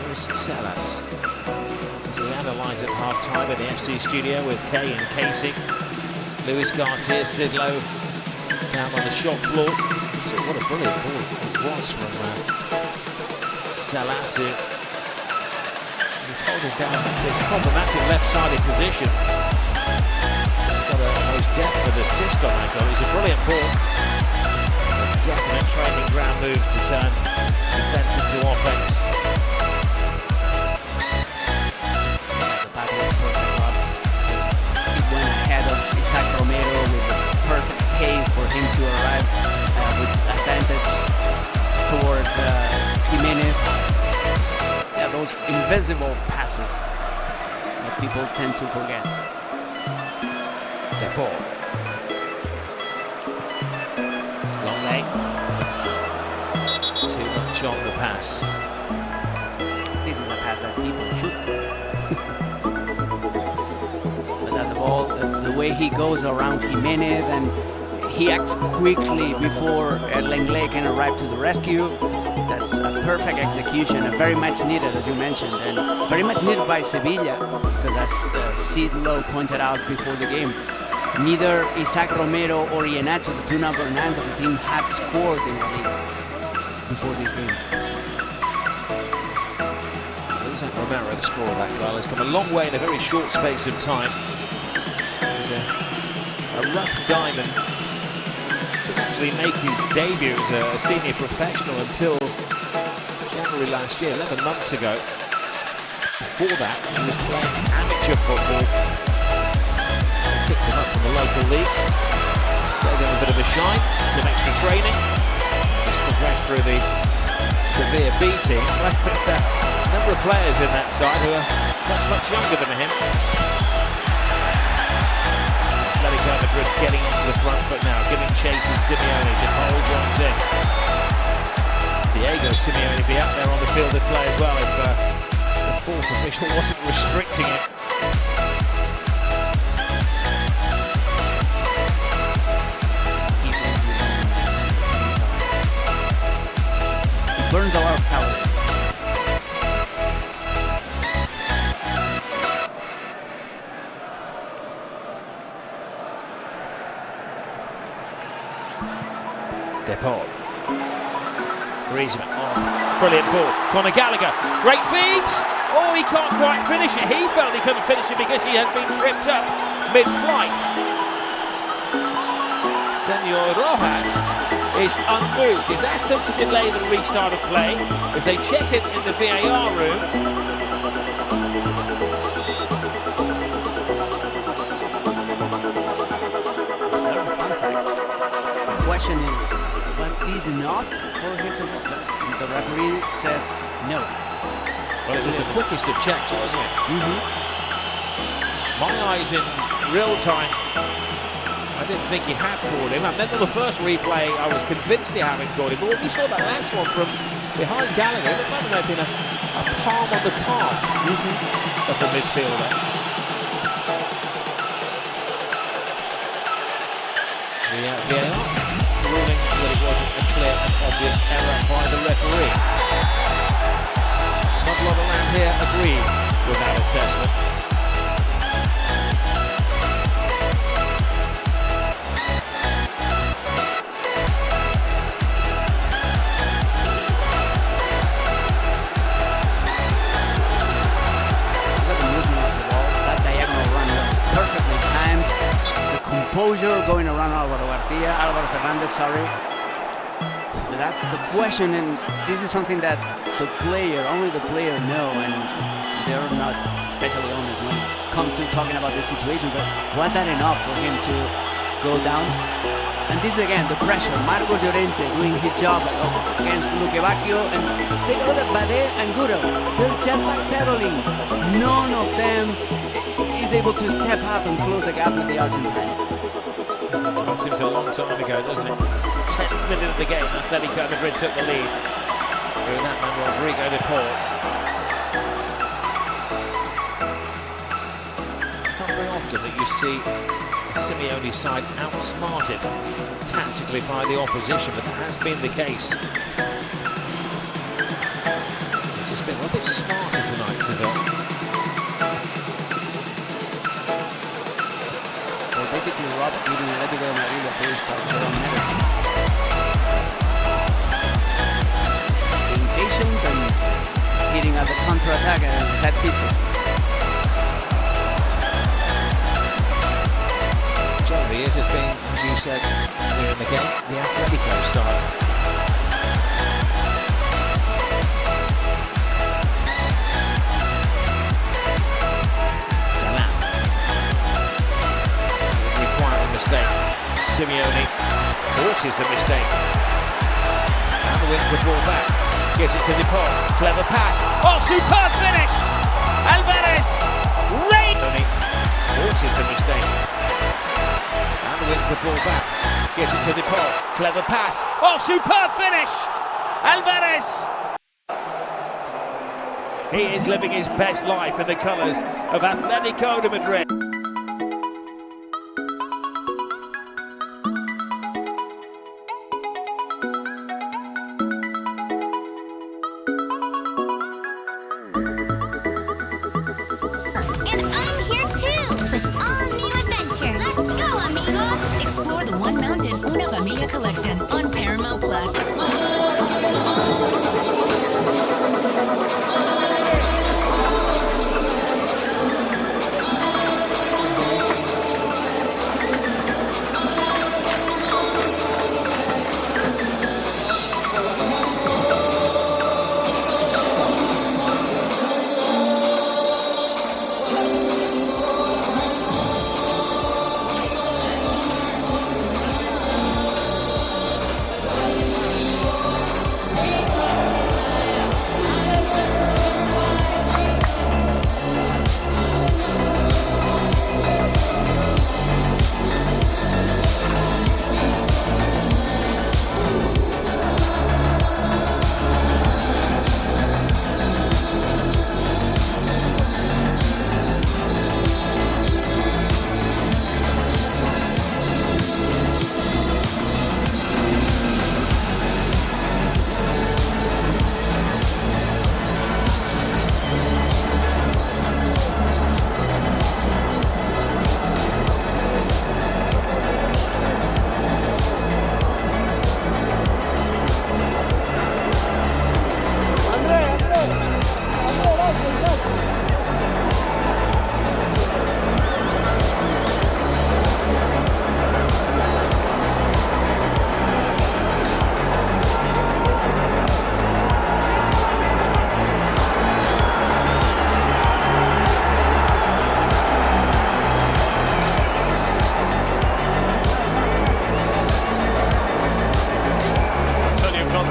Here's Salas. As we analyse at half-time at the FC studio with Kay and Casey. Luis Garcia, Sid Lowe down on the shop floor. So what a brilliant ball it was from Salas. He's holding down this problematic left-sided position. He's got a most definite assist on that goal. It's a brilliant ball. A definite training ground move to turn defence into offence. The battle was perfect, Rob. It went ahead of Isaac Romero with the perfect pace for him to arrive with advantage toward Jimenez. Yeah, those invisible passes that people tend to forget. Depot. Long lane. Too much on the pass. This is a pass that people shoot for. But at the ball, the way he goes around Jimenez and he acts quickly before Lenglet can arrive to the rescue. That's a perfect execution, and very much needed, as you mentioned, and very much needed by Sevilla, because as Sid Lowe pointed out before the game, neither Isaac Romero or Iheanacho, the two number 9s of the team, had scored in the league before this game. Isaac Romero, the scorer of that goal, has come a long way in a very short space of time. He's a rough diamond. Didn't actually make his debut as a senior professional until January last year, 11 months ago. Before that, he was playing amateur football. Picked him up from the local leagues, gave him a bit of a shine, some extra training. He's progressed through the severe B team. A number of players in that side who are much younger than him. Atletico Madrid getting onto the front foot now, giving chase as Simeone can hold joins in. Diego Simeone be up there on the field of play as well if the fourth official wasn't restricting it. He burns a lot of calories. Depot. Griezmann. Oh, brilliant ball. Conor Gallagher. Great feeds. Oh, he can't quite finish it. He felt he couldn't finish it because he had been tripped up mid-flight. Senor Rojas is unmoved. He's asked them to delay the restart of play as they check it in the VAR room. There's a contact. The question is, was this enough for him to look? The referee says no. Well, it was the quickest of checks, wasn't it? My eyes in real time, I didn't think he had caught him. And then on the first replay, I was convinced he hadn't caught him. But when we saw that last one from behind Gallagher, it might have been a palm on the calf of the midfielder. The VAR ruling that it wasn't a clear and obvious error by the referee. Not a lot of land here agreed with that assessment. Composure going around Álvaro Fernández, sorry. But that's the question, and this is something that only the player know, and they're not especially honest when it comes to talking about this situation, but was that enough for him to go down? And this again, the pressure, Marcos Llorente doing his job against Luque Bacchio, and take a look at Bade and Guro. They're just backpedaling. None of them is able to step up and close the gap with the Argentine. Well, it seems a long time ago, doesn't it? 10th minute of the game, Atletico Madrid took the lead through that man, Rodrigo de Paul. It's not very often that you see a Simeone side outsmarted tactically by the opposition, but that has been the case. They've just been a little bit smarter tonight, Seville. Basically, Rob giving Atletico de Madrid a boost of their own medicine. Being patient and hitting at the counter-attack and set pieces. John, the years has been, as you said earlier in the game, the Atletico style. mistake. Simeone forces the mistake. And wins the ball back. Gives it to Depol. Clever pass. Oh, superb finish! Alvarez! Forces the mistake. And wins the ball back. Gives it to Depol. Clever pass. Oh, superb finish! Alvarez! He is living his best life in the colours of Atletico de Madrid. And I'm here too, with all new adventure. Let's go, amigos! Explore the One Mountain Una Familia collection on Paramount Plus.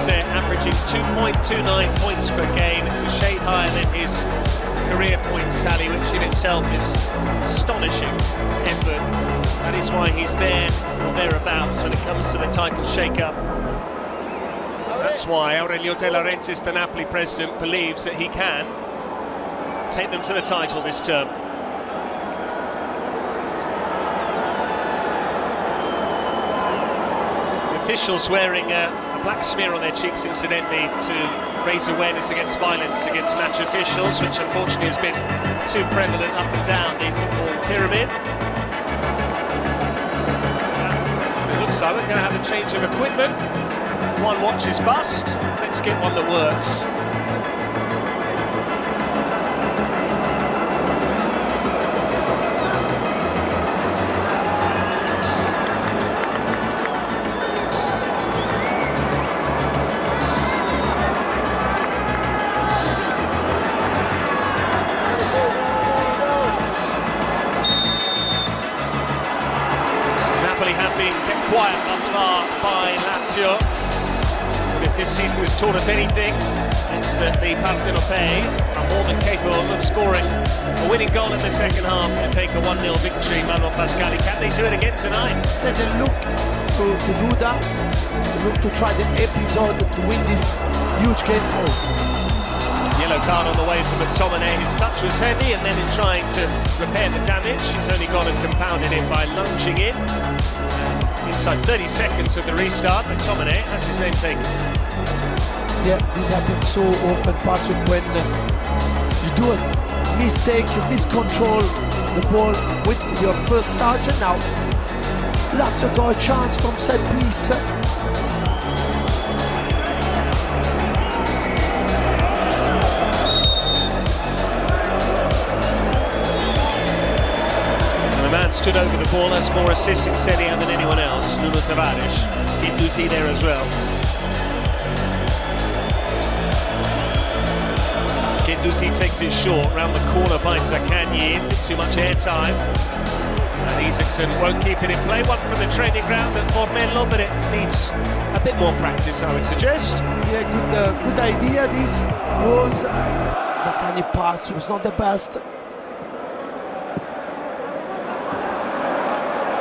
Averaging 2.29 points per game. It's a shade higher than his career points tally, which in itself is astonishing effort. That is why he's there or thereabouts when it comes to the title shake-up. That's why Aurelio De Laurentiis, the Napoli president, believes that he can take them to the title this term. The officials wearing a black smear on their cheeks, incidentally, to raise awareness against violence against match officials, which unfortunately has been too prevalent up and down the football pyramid. It looks like we're going to have a change of equipment. One watch is bust. Let's get one that works. Have been kept quiet thus far by Lazio. But if this season has taught us anything, it's that the Partenopei are more than capable of scoring a winning goal in the second half to take a 1-0 victory. Manuel Pascali, can they do it again tonight? They look to do that. They look to try the episode to win this huge game. Yellow card on the way from McTominay. His touch was heavy, and then in trying to repair the damage, he's only gone and compounded it by lunging in. Inside 30 seconds of the restart, McTominay has his name taken. Yeah, this happens so often, Patrick, when you do a mistake, you miscontrol the ball with your first touch, and now Lazio got a chance from set piece. The man stood over the ball, has more assists in Serie A than anyone else. Nuno Tavares, Guendouzi there as well. Guendouzi takes it short, round the corner by Zaccagni, too much airtime. And Isaacson won't keep it in play. One from the training ground at Formello, but it needs a bit more practice, I would suggest. Yeah, good idea. This was Zaccagni pass was not the best.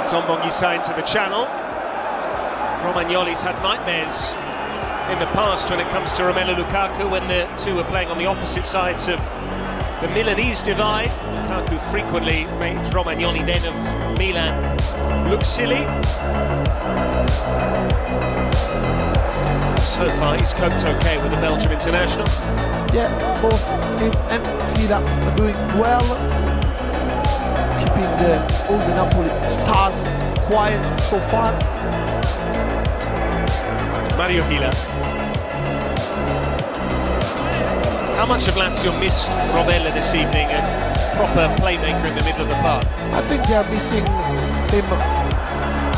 Zombongisa into the channel. Romagnoli's had nightmares in the past when it comes to Romelu Lukaku, when the two are playing on the opposite sides of the Milanese divide. Lukaku frequently made Romagnoli then of Milan look silly. So far he's coped okay with the Belgium international. Yeah, both him and Vida are doing well, keeping all the Napoli stars quiet so far. Mario Hila. How much of Lazio missed Rovella this evening, a proper playmaker in the middle of the park? I think they are missing him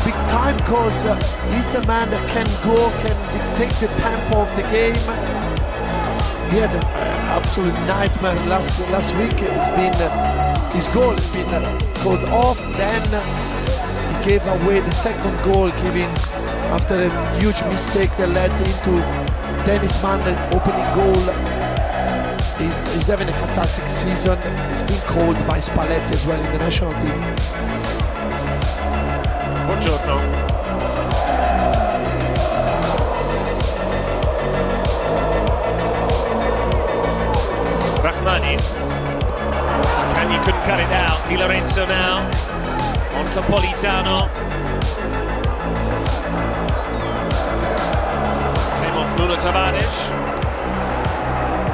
big time, because he's the man that can dictate the tempo of the game. He had an absolute nightmare last week. It's been his goal has been called off. Then he gave away the second goal, giving after a huge mistake that led into Dennis Mann opening goal. He's having a fantastic season. He's been called by Spalletti as well in the national team. Buongiorno. Rahmani. Zaccagni couldn't cut it out. Di Lorenzo now. On for Politano. Came off Nuno Tavares.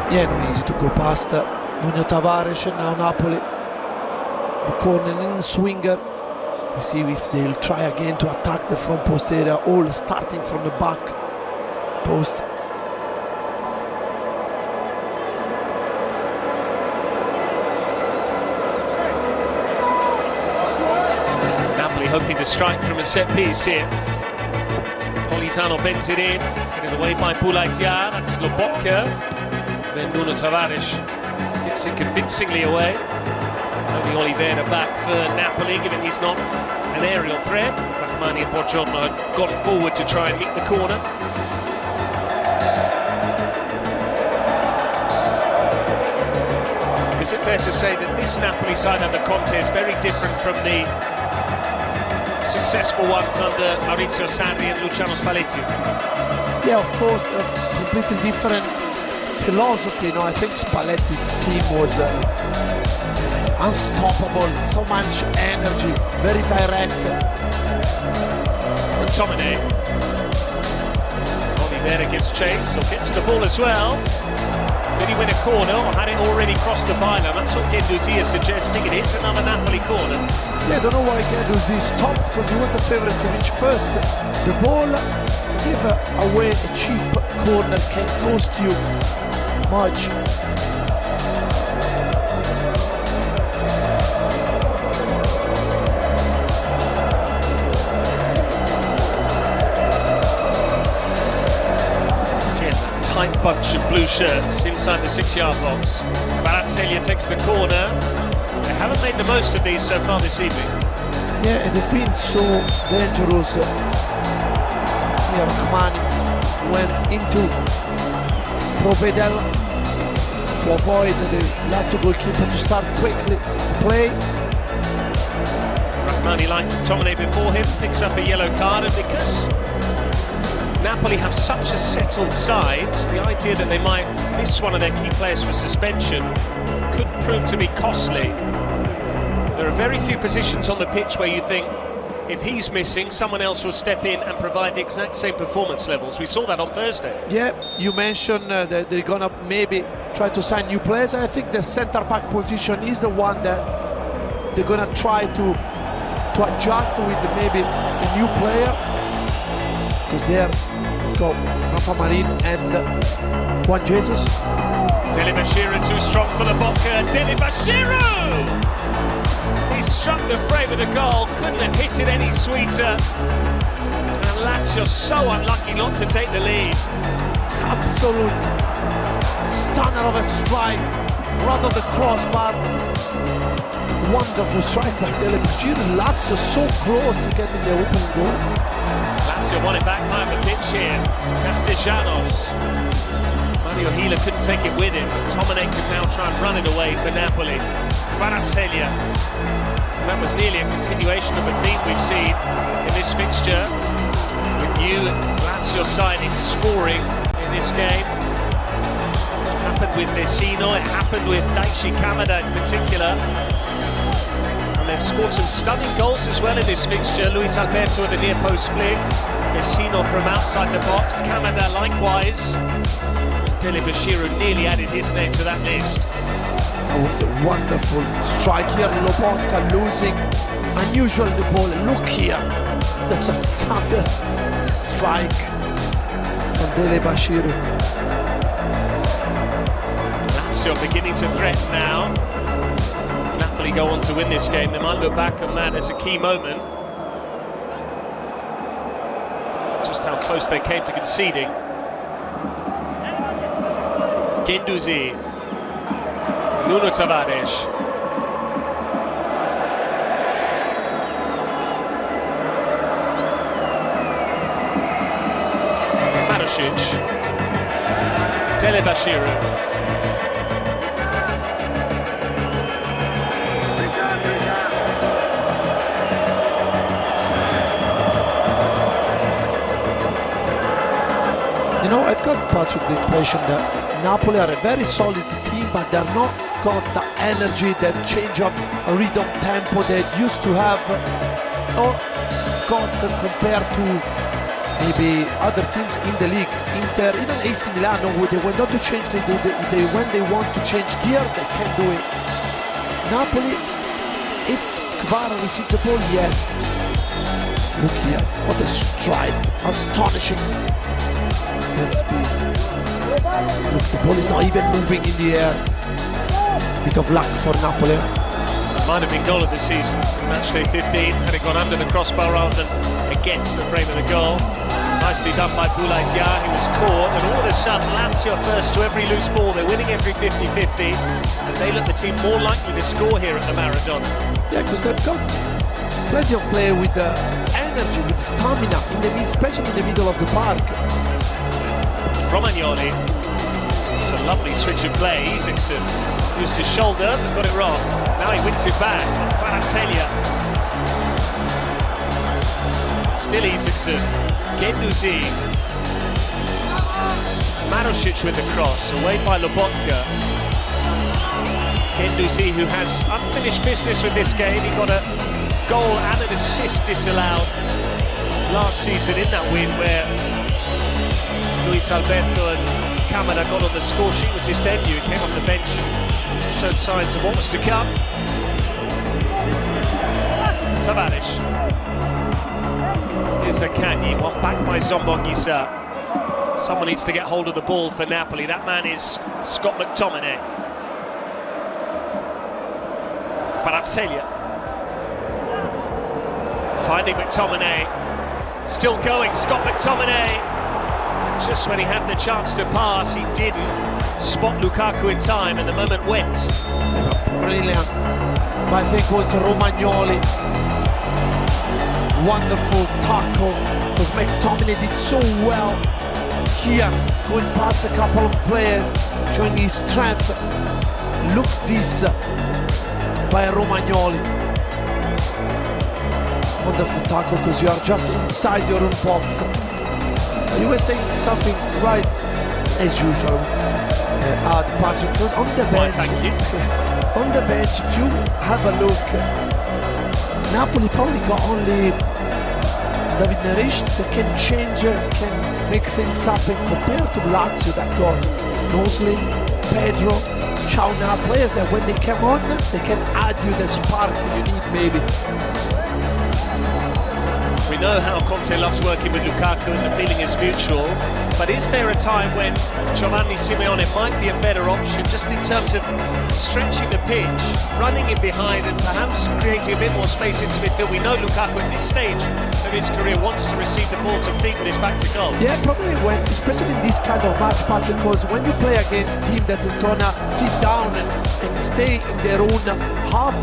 Yeah, not easy to go past Nuno Tavares. Now Napoli, the corner in swinger. We see if they'll try again to attack the front post area, all starting from the back post. Napoli hoping to strike from a set piece here. Politano bends it in, getting away by Boulaïtia. That's Lobotka. Then Nuno Tavares gets it convincingly away. Only Oliveira back for Napoli, given he's not an aerial threat. Rahmani and Buongiorno had gone forward to try and meet the corner. Is it fair to say that this Napoli side under Conte is very different from the successful ones under Maurizio Sarri and Luciano Spalletti? Yeah, of course, a completely different philosophy. I think Spalletti's team was unstoppable, so much energy, very direct. McTominay. Oliveira gives chase, or gets to the ball as well. Did he win a corner, or had it already crossed the byline? That's what Guendouzi is suggesting. It is another Napoli corner. Yeah, I don't know why Guendouzi stopped, because he was the favourite to reach first. The ball give away a cheap corner can cost you much. Again, that tight bunch of blue shirts inside the 6-yard box. Kvaratskhelia takes the corner. They haven't made the most of these so far this evening. Yeah, and they've been so dangerous. Here, Rahmani went into Provedel to avoid the Lazio goalkeeper to start quickly play. Rahmani, like Tomine before him, picks up a yellow card, and because Napoli have such a settled side, the idea that they might miss one of their key players for suspension could prove to be costly. There are very few positions on the pitch where you think, if he's missing, someone else will step in and provide the exact same performance levels. We saw that on Thursday. Yeah, you mentioned that they're gonna maybe try to sign new players. I think the centre-back position is the one that they're gonna try to adjust with maybe a new player, because there we've got Rafa Marin and Juan Jesus. Dele Bashiru too strong for Lobotka. Dele Bashiru! He struck the frame of the goal, couldn't have hit it any sweeter. And Lazio so unlucky not to take the lead. Absolute stunner of a strike, right on the crossbar. Wonderful strike by Dele Bashiru. Lazio so close to getting the opening goal. Lazio won it back high on the pitch here. Castellanos. Mario Hila couldn't take it with him, but Tomine could now try and run it away for Napoli. Kvaratskhelia. That was nearly a continuation of a theme we've seen in this fixture, with new Lazio signings scoring in this game. It happened with Vecino, it happened with Daichi Kamada in particular. And they've scored some stunning goals as well in this fixture. Luis Alberto with a near post flick, Vecino from outside the box, Kamada likewise. Dele Bashiru nearly added his name to that list. That was a wonderful strike here. Lobotka losing unusual the ball. Look here, that's a thunder strike from Dele Bashiru. Lazio beginning to threaten now. If Napoli go on to win this game, they might look back on that as a key moment. Just how close they came to conceding. Guendouzi, Nuno Tavares. Marušić, Dele Bashiru. You know, I've got, Patrick, the impression that Napoli are a very solid team, but they're not got the energy, that change of rhythm, tempo they used to have, or got compared to maybe other teams in the league. Inter, even AC Milan, when they want to change, when they want to change gear, they can do it. Napoli, if Kvara receives the ball, yes. Look here, what a strike, astonishing. Let's be. Look, the ball is not even moving in the air. Bit of luck for Napoli. Might have been goal of the season, match day 15, had it gone under the crossbar rather than against the frame of the goal. Nicely done by Boulaye Dia, who was caught, and all of a sudden Lazio first to every loose ball. They're winning every 50-50, and they look the team more likely to score here at the Maradona. Yeah, because they've got plenty of play with energy, with stamina, especially in the middle of the park. Romagnoli, it's a lovely switch of play. Isaacson used his shoulder but got it wrong. Now he wins it back. Kvaratskhelia. Still Isaacson. Guendouzi. Marušić with the cross, away by Lobotka. Guendouzi, who has unfinished business with this game. He got a goal and an assist disallowed last season in that win where Luis Alberto and Kamada got on the score sheet. It was his debut. He came off the bench and showed signs of what was to come. Tavares. Here's Akanji, one back by Zombongisa. Someone needs to get hold of the ball for Napoli. That man is Scott McTominay. Kvaratskhelia. Finding McTominay. Still going, Scott McTominay. Just when he had the chance to pass, he didn't spot Lukaku in time, and the moment went. Brilliant. I think it was Romagnoli. Wonderful tackle, because McTominay did so well here, going past a couple of players, showing his strength. Look this by Romagnoli. Wonderful tackle, because you are just inside your own box. You were saying something right as usual, Patrick, because on the bench, thank you. On the bench, if you have a look, Napoli probably got only David Neres that can change, can make things happen, compared to Lazio that got Mosley, Pedro, Chauna, players that when they come on, they can add you the spark you need maybe. We know how Conte loves working with Lukaku and the feeling is mutual, but is there a time when Giovanni Simeone might be a better option just in terms of stretching the pitch, running in behind and perhaps creating a bit more space into midfield? We know Lukaku at this stage of his career wants to receive the ball to feet when he's back to goal. Yeah, probably especially in this kind of match, Patrick, because when you play against a team that is gonna sit down and and stay in their own half,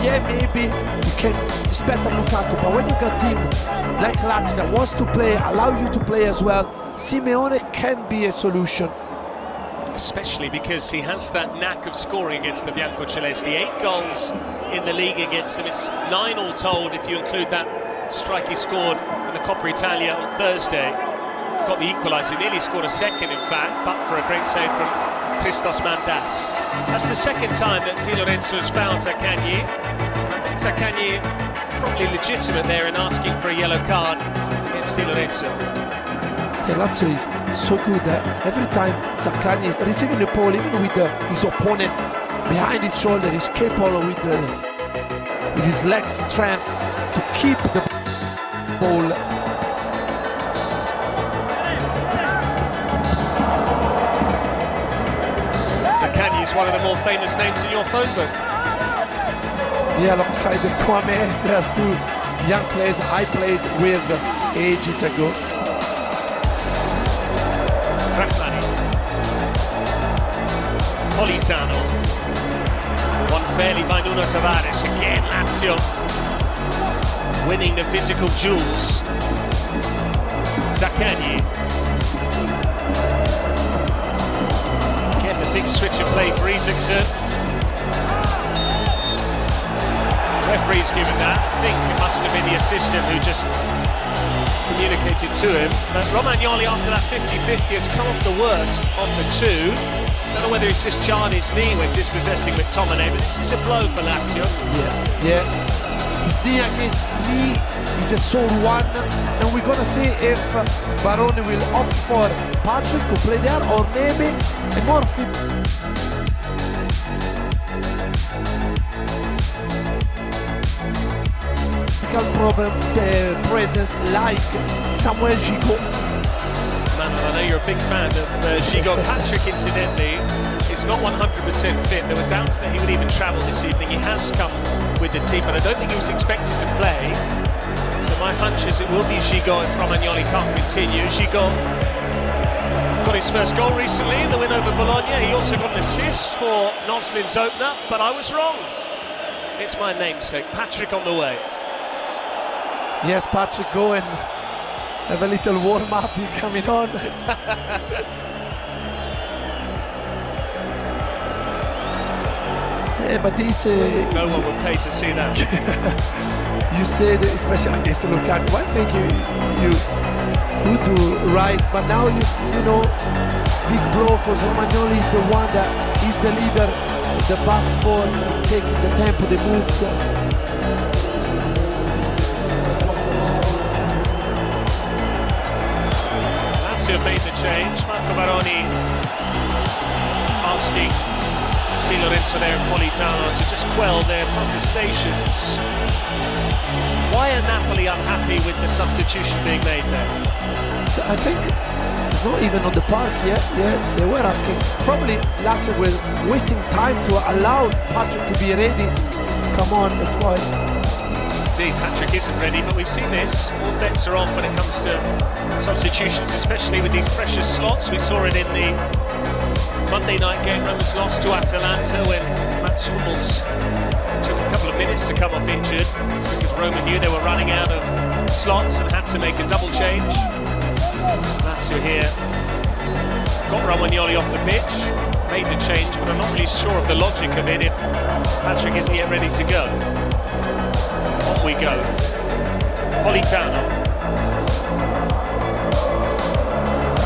yeah, maybe you can expect Lukaku. But when you got a team like Lazio that wants to play, allow you to play as well, Simeone can be a solution. Especially because he has that knack of scoring against the Biancocelesti. 8 goals in the league against them. It's 9 all told if you include that strike he scored in the Coppa Italia on Thursday. Got the equaliser, nearly scored a second in fact, but for a great save from Christos Mandas. That's the second time that Di Lorenzo has fouled Zaccagni. I think Zaccagni probably legitimate there in asking for a yellow card against Di Lorenzo. Yeah, Lazio is so good that every time Zaccagni is receiving the ball, even with his opponent behind his shoulder, he's capable with his leg strength to keep the ball. Zaccagni is one of the more famous names in your phone book. Yeah, alongside the Kwame, there are 2 young players I played with ages ago. Rachmani, Politano, won fairly by Nuno Tavares. Again, Lazio winning the physical duels. Zaccagni. Again, the big switch of play for Isaacson. Referee's given that. I think it must have been the assistant who just communicated to him. But Romagnoli, after that 50-50, has come off the worst of the 2. Don't know whether he's just jarred his knee when dispossessing McTominay, but this is a blow for Lazio. Yeah. His knee against knee is a sore one, and we're gonna see if Baroni will opt for Patrick to play there, or maybe a more problem presence like Samuel Gigot. Man, I know you're a big fan of Gigot. Patrick, incidentally, is not 100% fit. There were doubts that he would even travel this evening. He has come with the team, but I don't think he was expected to play. So my hunch is it will be Gigot if Romagnoli can't continue. Gigot got his first goal recently in the win over Bologna. He also got an assist for Noslin's opener, but I was wrong. It's my namesake, Patrick on the way. Yes, Patrick, go and have a little warm-up. You coming on? Yeah, but this... no one would pay to see that. You said, especially against Lukaku, I think you would do right, but now you know, big blow, because Romagnoli is the one that is the leader, the back four, taking the tempo, the moves. Lazio made the change. Marco Baroni asking Di Lorenzo there and Politano to just quell their protestations. Why are Napoli unhappy with the substitution being made there? So I think it's not even on the park yet. Yeah, they were asking. Probably Lazio were wasting time to allow Patrick to be ready. Come on, that's why. Indeed, Patrick isn't ready, but we've seen this. All bets are off when it comes to substitutions, especially with these precious slots. We saw it in the Monday night game. Roma's lost to Atalanta when Mats Hummels took a couple of minutes to come off injured because Roma knew they were running out of slots and had to make a double change. Lazio here got Romagnoli off the pitch, made the change, but I'm not really sure of the logic of it if Patrick isn't yet ready to go. On we go. Politano.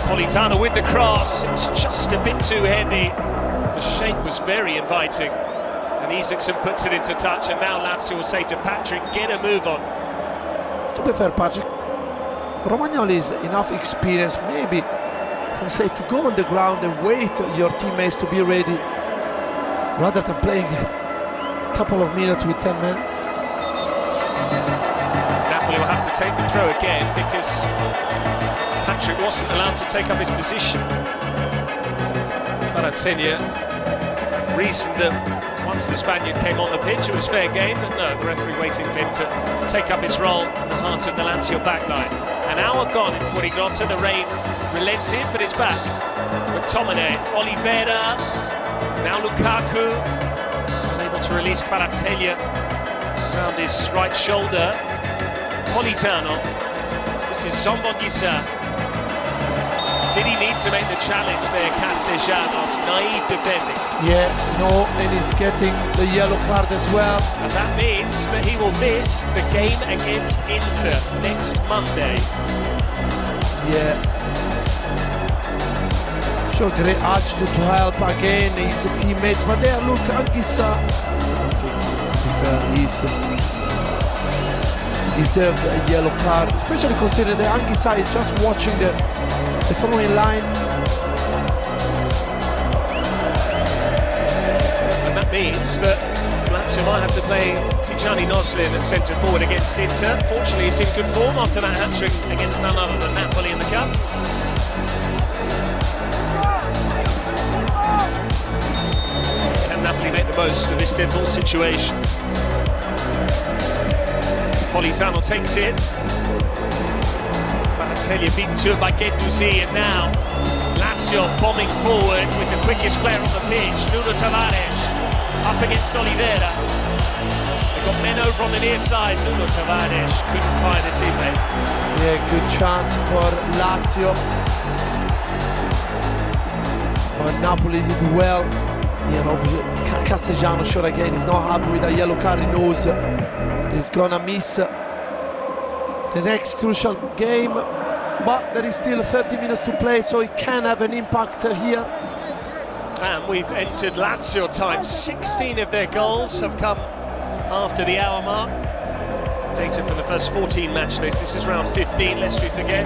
Politano with the cross. It was just a bit too heavy. The shape was very inviting. And Isaacson puts it into touch, and now Lazio will say to Patrick, get a move on. To be fair, Patrick, Romagnoli is enough experience, maybe, to say to go on the ground and wait your teammates to be ready, rather than playing a couple of minutes with 10 men. Napoli will have to take the throw again because Patrick wasn't allowed to take up his position. Kvaratskhelia reasoned that once the Spaniard came on the pitch it was fair game, but no, the referee waiting for him to take up his role in the heart of the Lazio backline. An hour gone in Fuorigrotta, the rain relented, but it's back. McTominay, Oliveira, Now Lukaku, unable to release Kvaratskhelia around his right shoulder. Politano, this is Zombonguissa. Did he need to make the challenge there, Castellanos? Naive defending. Yeah, no, and he's getting the yellow card as well. And that means that he will miss the game against Inter next Monday. Yeah. Show great attitude to help again his teammates, but there, look, Anguissa, I think, to be fair, he deserves a yellow card, especially considering that Anguissa is just watching the throwing line. And that means that Lazio might have to play Tijani Noslin at centre forward against Inter. Fortunately, he's in good form after that hat-trick against none other than Napoli in the Cup. Can Napoli make the most of this dead ball situation? Politano takes it. Kvaratskhelia beaten to it by Guendouzi, and now Lazio bombing forward with the quickest player on the pitch, Nuno Tavares, up against Oliveira. They've got men over on the near side. Nuno Tavares couldn't find a teammate. Yeah, good chance for Lazio. But Napoli did well. Yeah, Castellanos shot again. He's not happy with a yellow card. He knows he's gonna miss the next crucial game, but there is still 30 minutes to play, so it can have an impact here. And we've entered Lazio time. 16 of their goals have come after the hour mark. Data from the first 14 match days. This is round 15, lest we forget.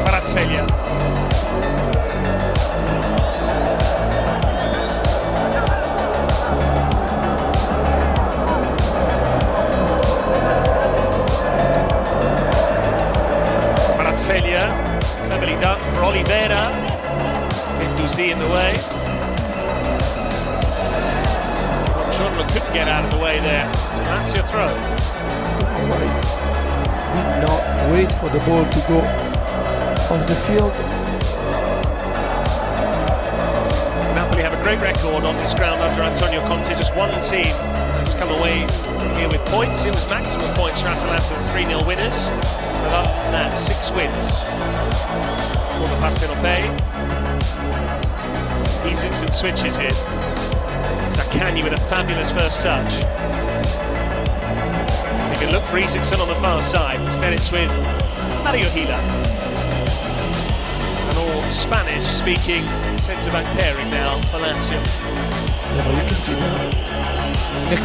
Kvaratskhelia. Cleverly done for Oliveira. Guendouzi in the way. Giorno couldn't get out of the way there. It's a Lazio throw. Did not wait for the ball to go off the field. Napoli have a great record on this ground under Antonio Conte. Just one team has come away from here with points. It was maximum points for Atalanta, the 3-0 winners. But other than that, 6 wins for the Partenopei. Isaacson switches it. Zaccagni with a fabulous first touch. They can look for Isaacson on the far side. Instead it's with Mario Hila. An all Spanish-speaking centre-back pairing now for Lazio. Yeah, you can see that. In a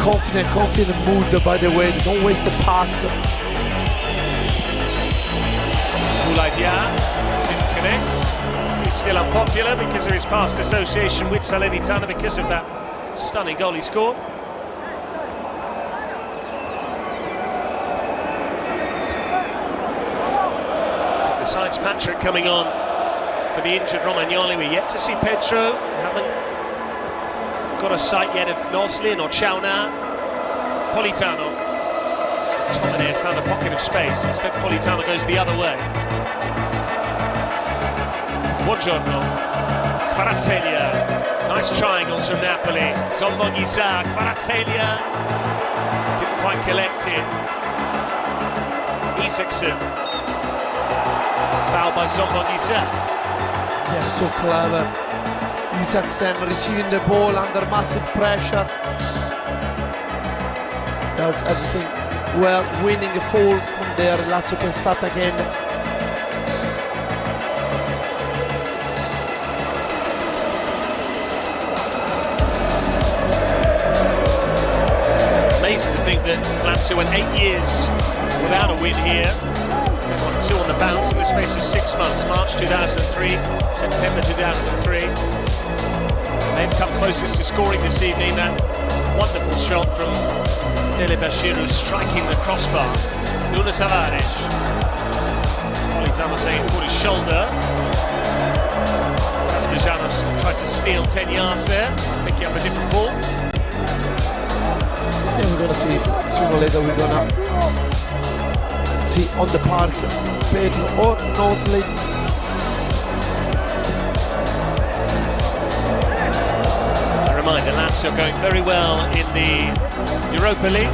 confident mood, by the way. They don't waste the pass. Boulaïdia didn't connect. He's still unpopular because of his past association with Salernitana, because of that stunning goal he scored. Besides Patrick coming on for the injured Romagnoli, we're yet to see Pedro. We haven't got a sight yet of Noslin or Chauna. Politano. Tominay had found a pocket of space. Instead, Politano goes the other way. Buongiorno. Kvaratskhelia. Nice triangles from Napoli. Zombonguissa. Kvaratskhelia. Didn't quite collect it. Isaacson. Foul by Zombonguissa. Yeah, so clever. Isaacson receiving the ball under massive pressure. Does everything well, winning a foul from there. Lazio can start again. Amazing to think that Lazio went 8 years without a win here. They've won 2 on the bounce in the space of 6 months. March 2003, September 2003. They've come closest to scoring this evening. That wonderful shot from Dele Bashiru striking the crossbar. Nuno Tavares. Politano saying it caught his shoulder. Castellanos tried to steal 10 yards there, picking up a different ball. Yeah, we're gonna see if sooner or later we're gonna see on the park Pedro or Nosley Lazio going very well in the Europa League.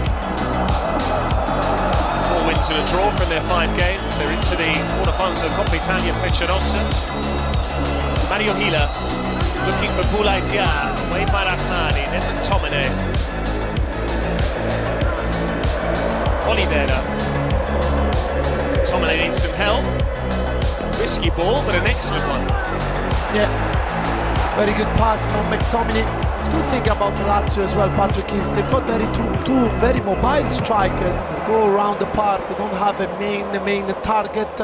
4 wins and a draw from their 5 games. They're into the quarterfinals of Coppa Italia Frecciarossa. Mario Hila looking for Boulay Dia, away by Rahmani, then McTominay. Oliveira. McTominay needs some help. Risky ball, but an excellent one. Yeah, very good pass from McTominay. It's a good thing about Lazio as well, Patrick, is they've got two very mobile strikers. They go around the park, they don't have a main target.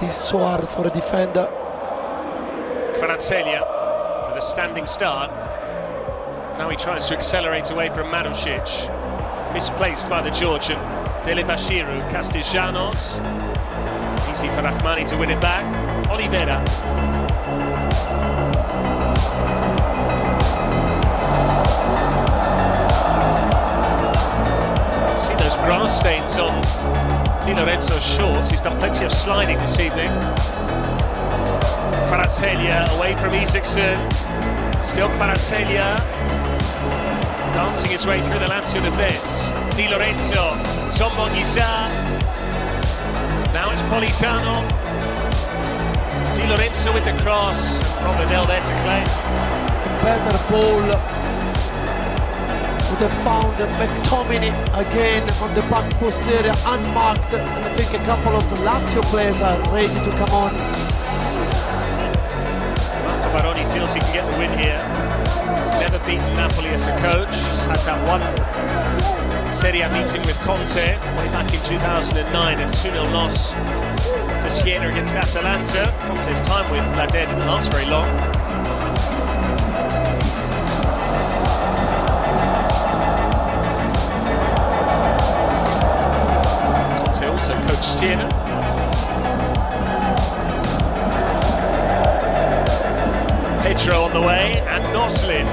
This is so hard for a defender. Kvaratskhelia with a standing start. Now he tries to accelerate away from Marušić. Misplaced by the Georgian. Delebashiru, Castellanos. Easy for Rahmani to win it back. Oliveira. See those grass stains on Di Lorenzo's shorts. He's done plenty of sliding this evening. Kvaratskhelia away from Isaacson. Still Kvaratskhelia dancing his way through the Lazio defence. Di Lorenzo, Zombonisa. Now it's Politano. Di Lorenzo with the cross. Provedel there to claim. Better ball. Would have found McTominay again on the back post area, unmarked. And I think a couple of Lazio players are ready to come on. Marco Baroni feels he can get the win here. He's never beaten Napoli as a coach. He's had that one Serie A meeting with Conte way back in 2009, a 2-0 loss for Siena against Atalanta. Conte's time with Lader didn't last very long. Conte also coached Siena. Pedro on the way, and Noslin,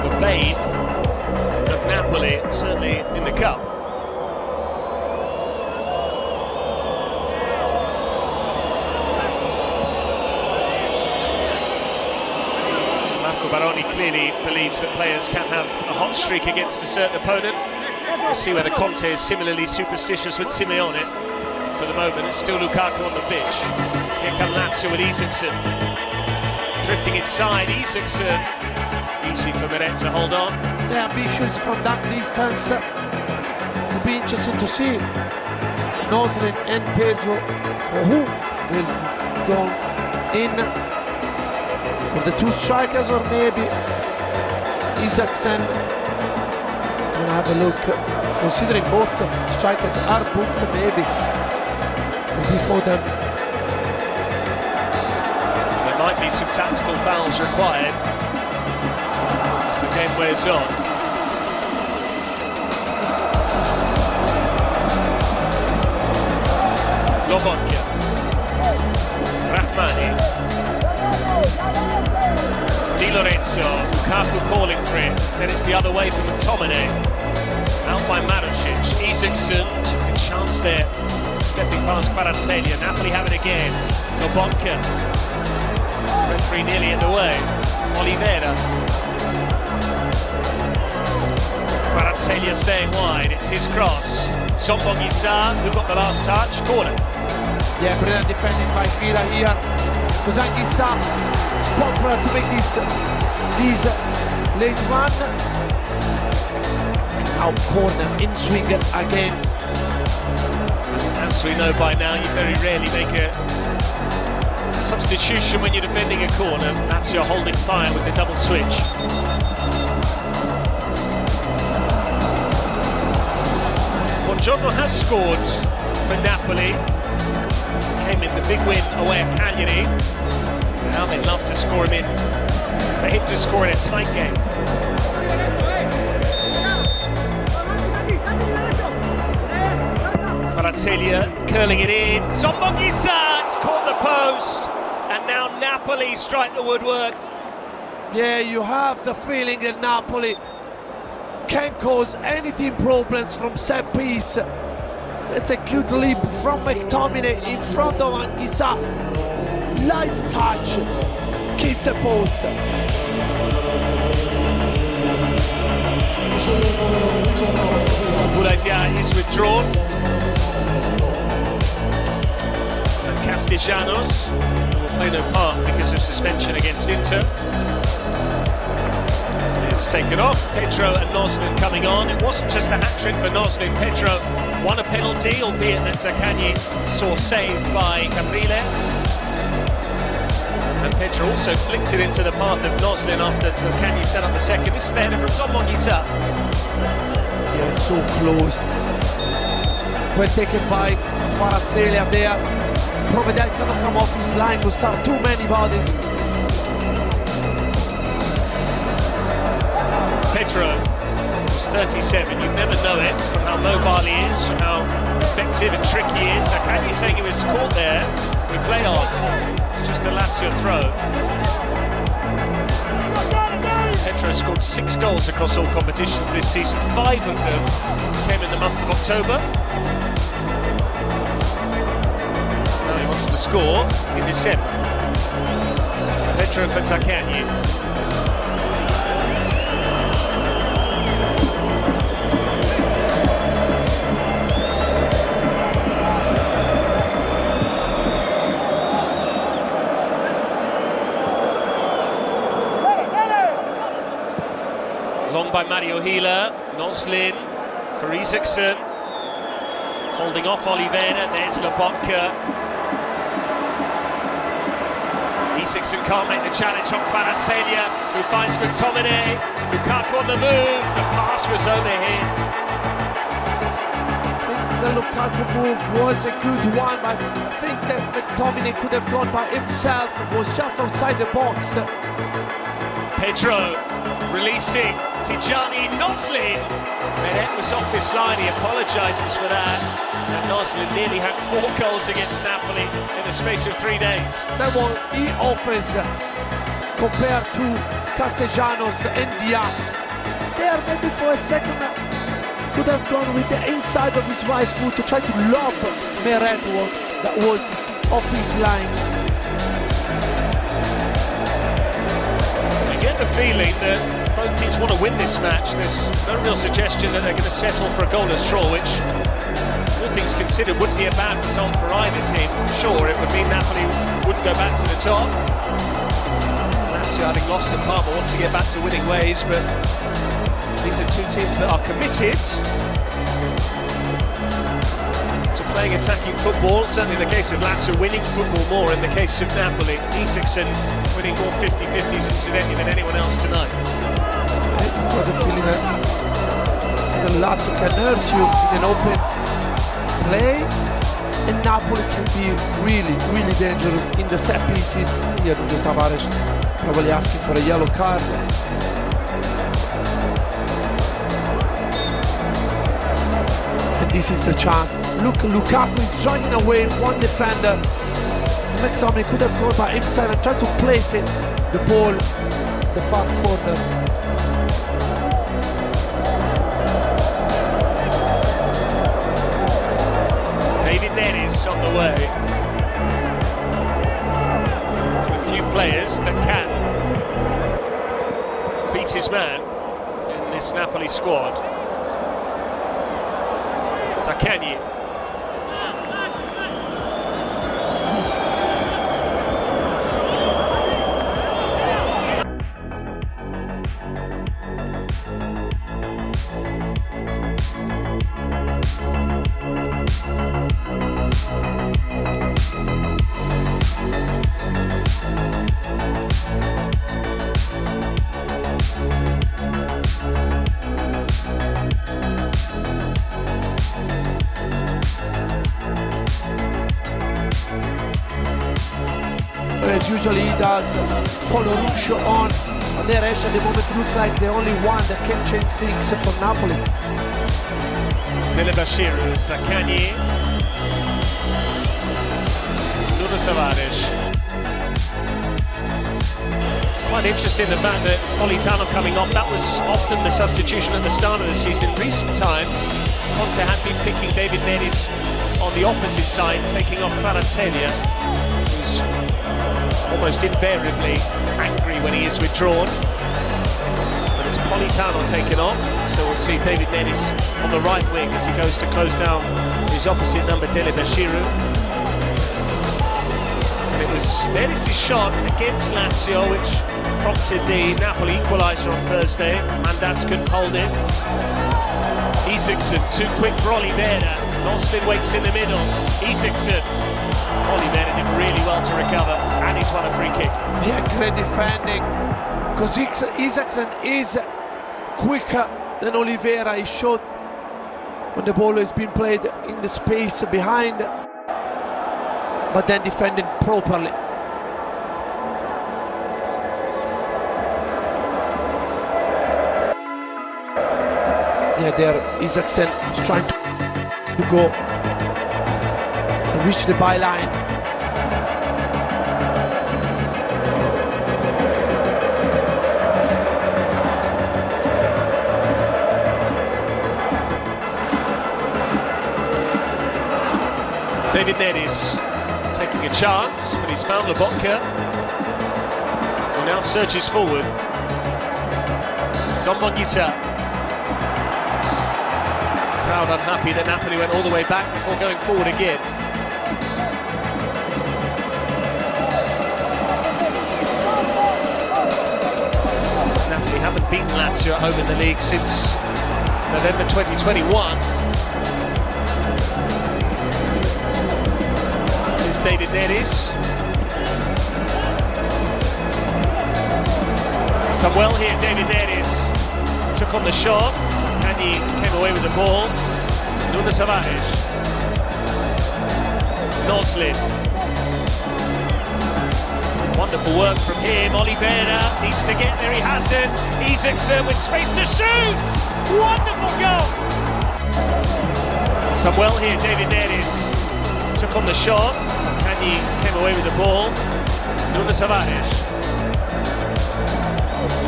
the bane of Napoli, certainly in the cup. Marco Baroni clearly believes that players can have a hot streak against a certain opponent. We'll see whether Conte is similarly superstitious with Simeone. For the moment, it's still Lukaku on the pitch. Here come Lazio with Isaacson. Drifting inside, Isaacson. Easy for Meret to hold on. They're ambitious from that distance. It'll be interesting to see Noslin and Pedro, or who will go in for the 2 strikers, or maybe Isaacson. Gonna have a look. Considering both strikers are booked, maybe it'll be for them. There might be some tactical fouls required as the game wears on. Lobotka. Rahmani. Di Lorenzo. Lukaku calling for it. Instead it's the other way for McTominay. Out by Marušić. Isaacson took a chance there, stepping past Kvaratskhelia. Napoli have it again. Lobotka. Referee nearly in the way. Oliveira. Kvaratskhelia staying wide. It's his cross. Zombonisa, who got the last touch. Corner. Yeah, brilliant defending by Fila here. Because Anguissa is popular to make this late run. And now corner in swing again. As we know by now, you very rarely make a substitution when you're defending a corner. Lazio holding fire with the double switch. Buongiorno has scored for Napoli. Came in the big win away at Cagliari. Now they'd love to score him in. For him to score in a tight game. Kvaratskhelia curling it in. Zombonisa, it's caught the post. And now Napoli strike the woodwork. Yeah, you have the feeling that Napoli can cause any team problems from set piece. It's a good leap from McTominay in front of Anguissa. Light touch, keeps the post. Bouladia is withdrawn. And Castellanos, who will play no part because of suspension against Inter, is taken off. Pedro and Noslin coming on. It wasn't just the hat-trick for Noslin. Pedro won a penalty, albeit that Zaccagni saw saved by Caprile. And Pedro also flicked it into the path of Noslin after Zaccagni set up the second. This is the header from Tom Monguissa. Yeah, it's so close. Well taken by Kvaratskhelia there. Provedel cannot come off his line to start too many bodies. Pedro was 37. You never know it from how mobile he is, from how effective and tricky he is. Zaccagni saying he was caught there. We play on. It's just a Lazio throw. Pedro scored 6 goals across all competitions this season. 5 of them came in the month of October. Now he wants to score in December. Pedro for Zaccagni. Long by Mario Hila, Noslin for Isaacson, holding off Oliveira, there's Lobotka. Isaacson can't make the challenge on Kvaratskhelia, who finds McTominay, Lukaku on the move, the pass was over here. I think the Lukaku move was a good one, but I think that McTominay could have gone by himself. It was just outside the box. Pedro releasing Tijani Noslin. Meret was off his line, he apologises for that. And Noslin nearly had 4 goals against Napoli in the space of 3 days. That was he offers compared to Castellanos and Diaz. There maybe for a second could have gone with the inside of his right foot to try to lob Meret that was off his line. I get the feeling that both teams want to win this match. There's no real suggestion that they're going to settle for a goalless draw, which, all things considered, wouldn't be a bad result for either team. Sure, it would mean Napoli wouldn't go back to the top. Lazio, having lost to Parma, want to get back to winning ways, but these are two teams that are committed to playing attacking football. Certainly in the case of Lazio, winning football more. In the case of Napoli, Isaacson winning more 50-50s incidentally than anyone else tonight. I've got the feeling that the Lazio can hurt you in an open play, and Napoli can be really, really dangerous in the set pieces. Here, Nuno Tavares probably asking for a yellow card. And this is the chance. Look, Lukaku is joining away one defender. McTominay could have gone by himself and tried to place it, the ball, the far corner. David Neres on the way. With a few players that can beat his man in this Napoli squad. Zaccagni. As usually he does, follow Ruscio on. And Neres at the moment looks like the only one that can change things for Napoli. Delebashiru, Zaccagni, Nuno Tavares. It's quite interesting the fact that it's Politano coming off. That was often the substitution at the start of the season. In recent times, Conte had been picking David Neres on the opposite side, taking off Kvaratskhelia, who's almost invariably angry when he is withdrawn. But it's Politano taken off, so we'll see David Neres on the right wing as he goes to close down his opposite number, Dele Bashiru. And it was Neres' shot against Lazio which prompted the Napoli equaliser on Thursday. Mandats couldn't hold it. Isaacson, too quick for Oliveira. Noslin waits in the middle. Isaacson. Oliveira did really well to recover, and he's won a free kick. Yeah, great defending, because Isaacson is quicker than Oliveira. He showed when the ball has been played in the space behind, but then defending properly. Yeah, there Isaacson is trying to go and reach the byline. David Neres taking a chance, but he's found Lobotka, who now surges forward. It's on Monguisa. Crowd unhappy that Napoli went all the way back before going forward again. Napoli haven't beaten Lazio at home in the league since November 2021. Here's David Neres. He's done well here, David Neres. Took on the shot. Zaccagni came away with the ball. Nuno Tavares. Noslin. Wonderful work from him. Oliveira needs to get there, he hasn't. Isaacson with space to shoot! Wonderful goal! He's done well here, David Neres. Took on the shot. Zaccagni came away with the ball. Nuno Tavares.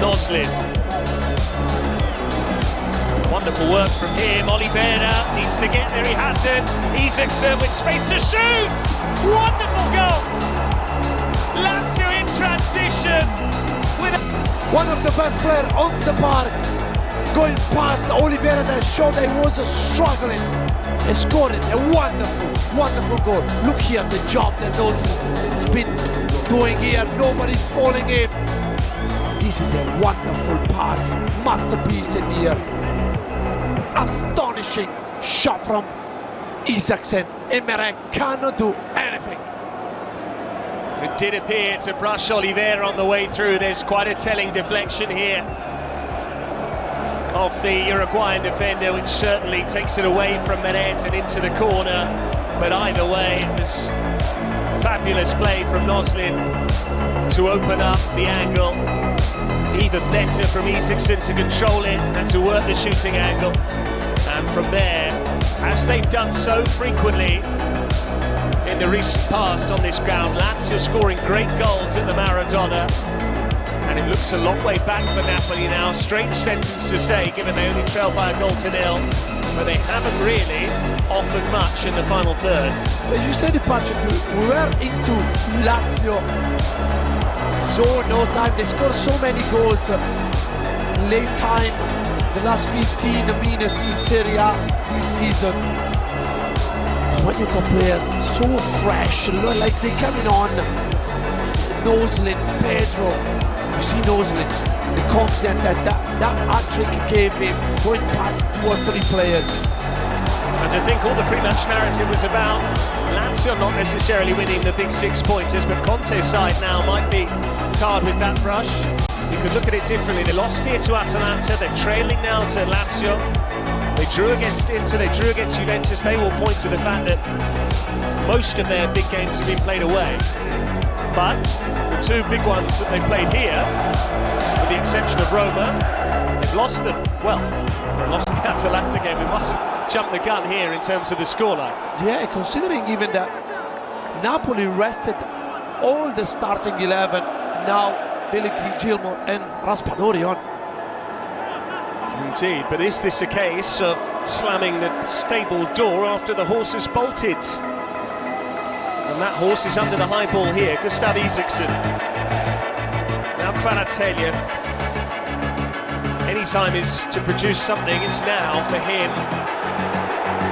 Noslin. Wonderful work from him. Oliveira needs to get there, he hasn't. Isaacson with space to shoot! Wonderful goal! Lazio in transition with one of the best players on the park, going past Oliveira that showed that he was struggling and scoring a wonderful goal. Look here, the job that Noslin has been doing here. Nobody's falling in. This is a wonderful pass, masterpiece in here. Astonishing shot from Isaacson. Emere cannot do anything. It did appear to brush Oliveira on the way through. There's quite a telling deflection here of the Uruguayan defender, which certainly takes it away from Meret and into the corner. But either way, it was fabulous play from Noslin to open up the angle. Even better from Isaacson to control it and to work the shooting angle. And from there, as they've done so frequently in the recent past on this ground, Lazio scoring great goals at the Maradona, and it looks a long way back for Napoli now. Strange sentence to say, given they only trail by a goal to nil, but they haven't really offered much in the final third. As you said it, Patrick, we were into Lazio so no time. They scored so many goals late time, the last 15 minutes in Serie A this season. When you compare, so fresh, like they coming on, Noslin, Pedro, you see Noslin, the confidence that hat-trick gave him, going past 2 or 3 players. And I think all the pre-match narrative was about Lazio not necessarily winning the big 6-pointers, but Conte's side now might be tarred with that brush. You could look at it differently. They lost here to Atalanta, they're trailing now to Lazio. They drew against Inter, they drew against Juventus. They will point to the fact that most of their big games have been played away. But the 2 big ones that they've played here, with the exception of Roma, they've lost them. Well, they lost the Atalanta game. We mustn't jump the gun here in terms of the scoreline. Yeah, considering even that Napoli rested all the starting 11, now Pellegrini, Gilmour and Raspadori on. Indeed, but is this a case of slamming the stable door after the horse has bolted? And that horse is under the high ball here, Gustav Isaacson. Now Kvaratskhelia. any time is to produce something, it's now for him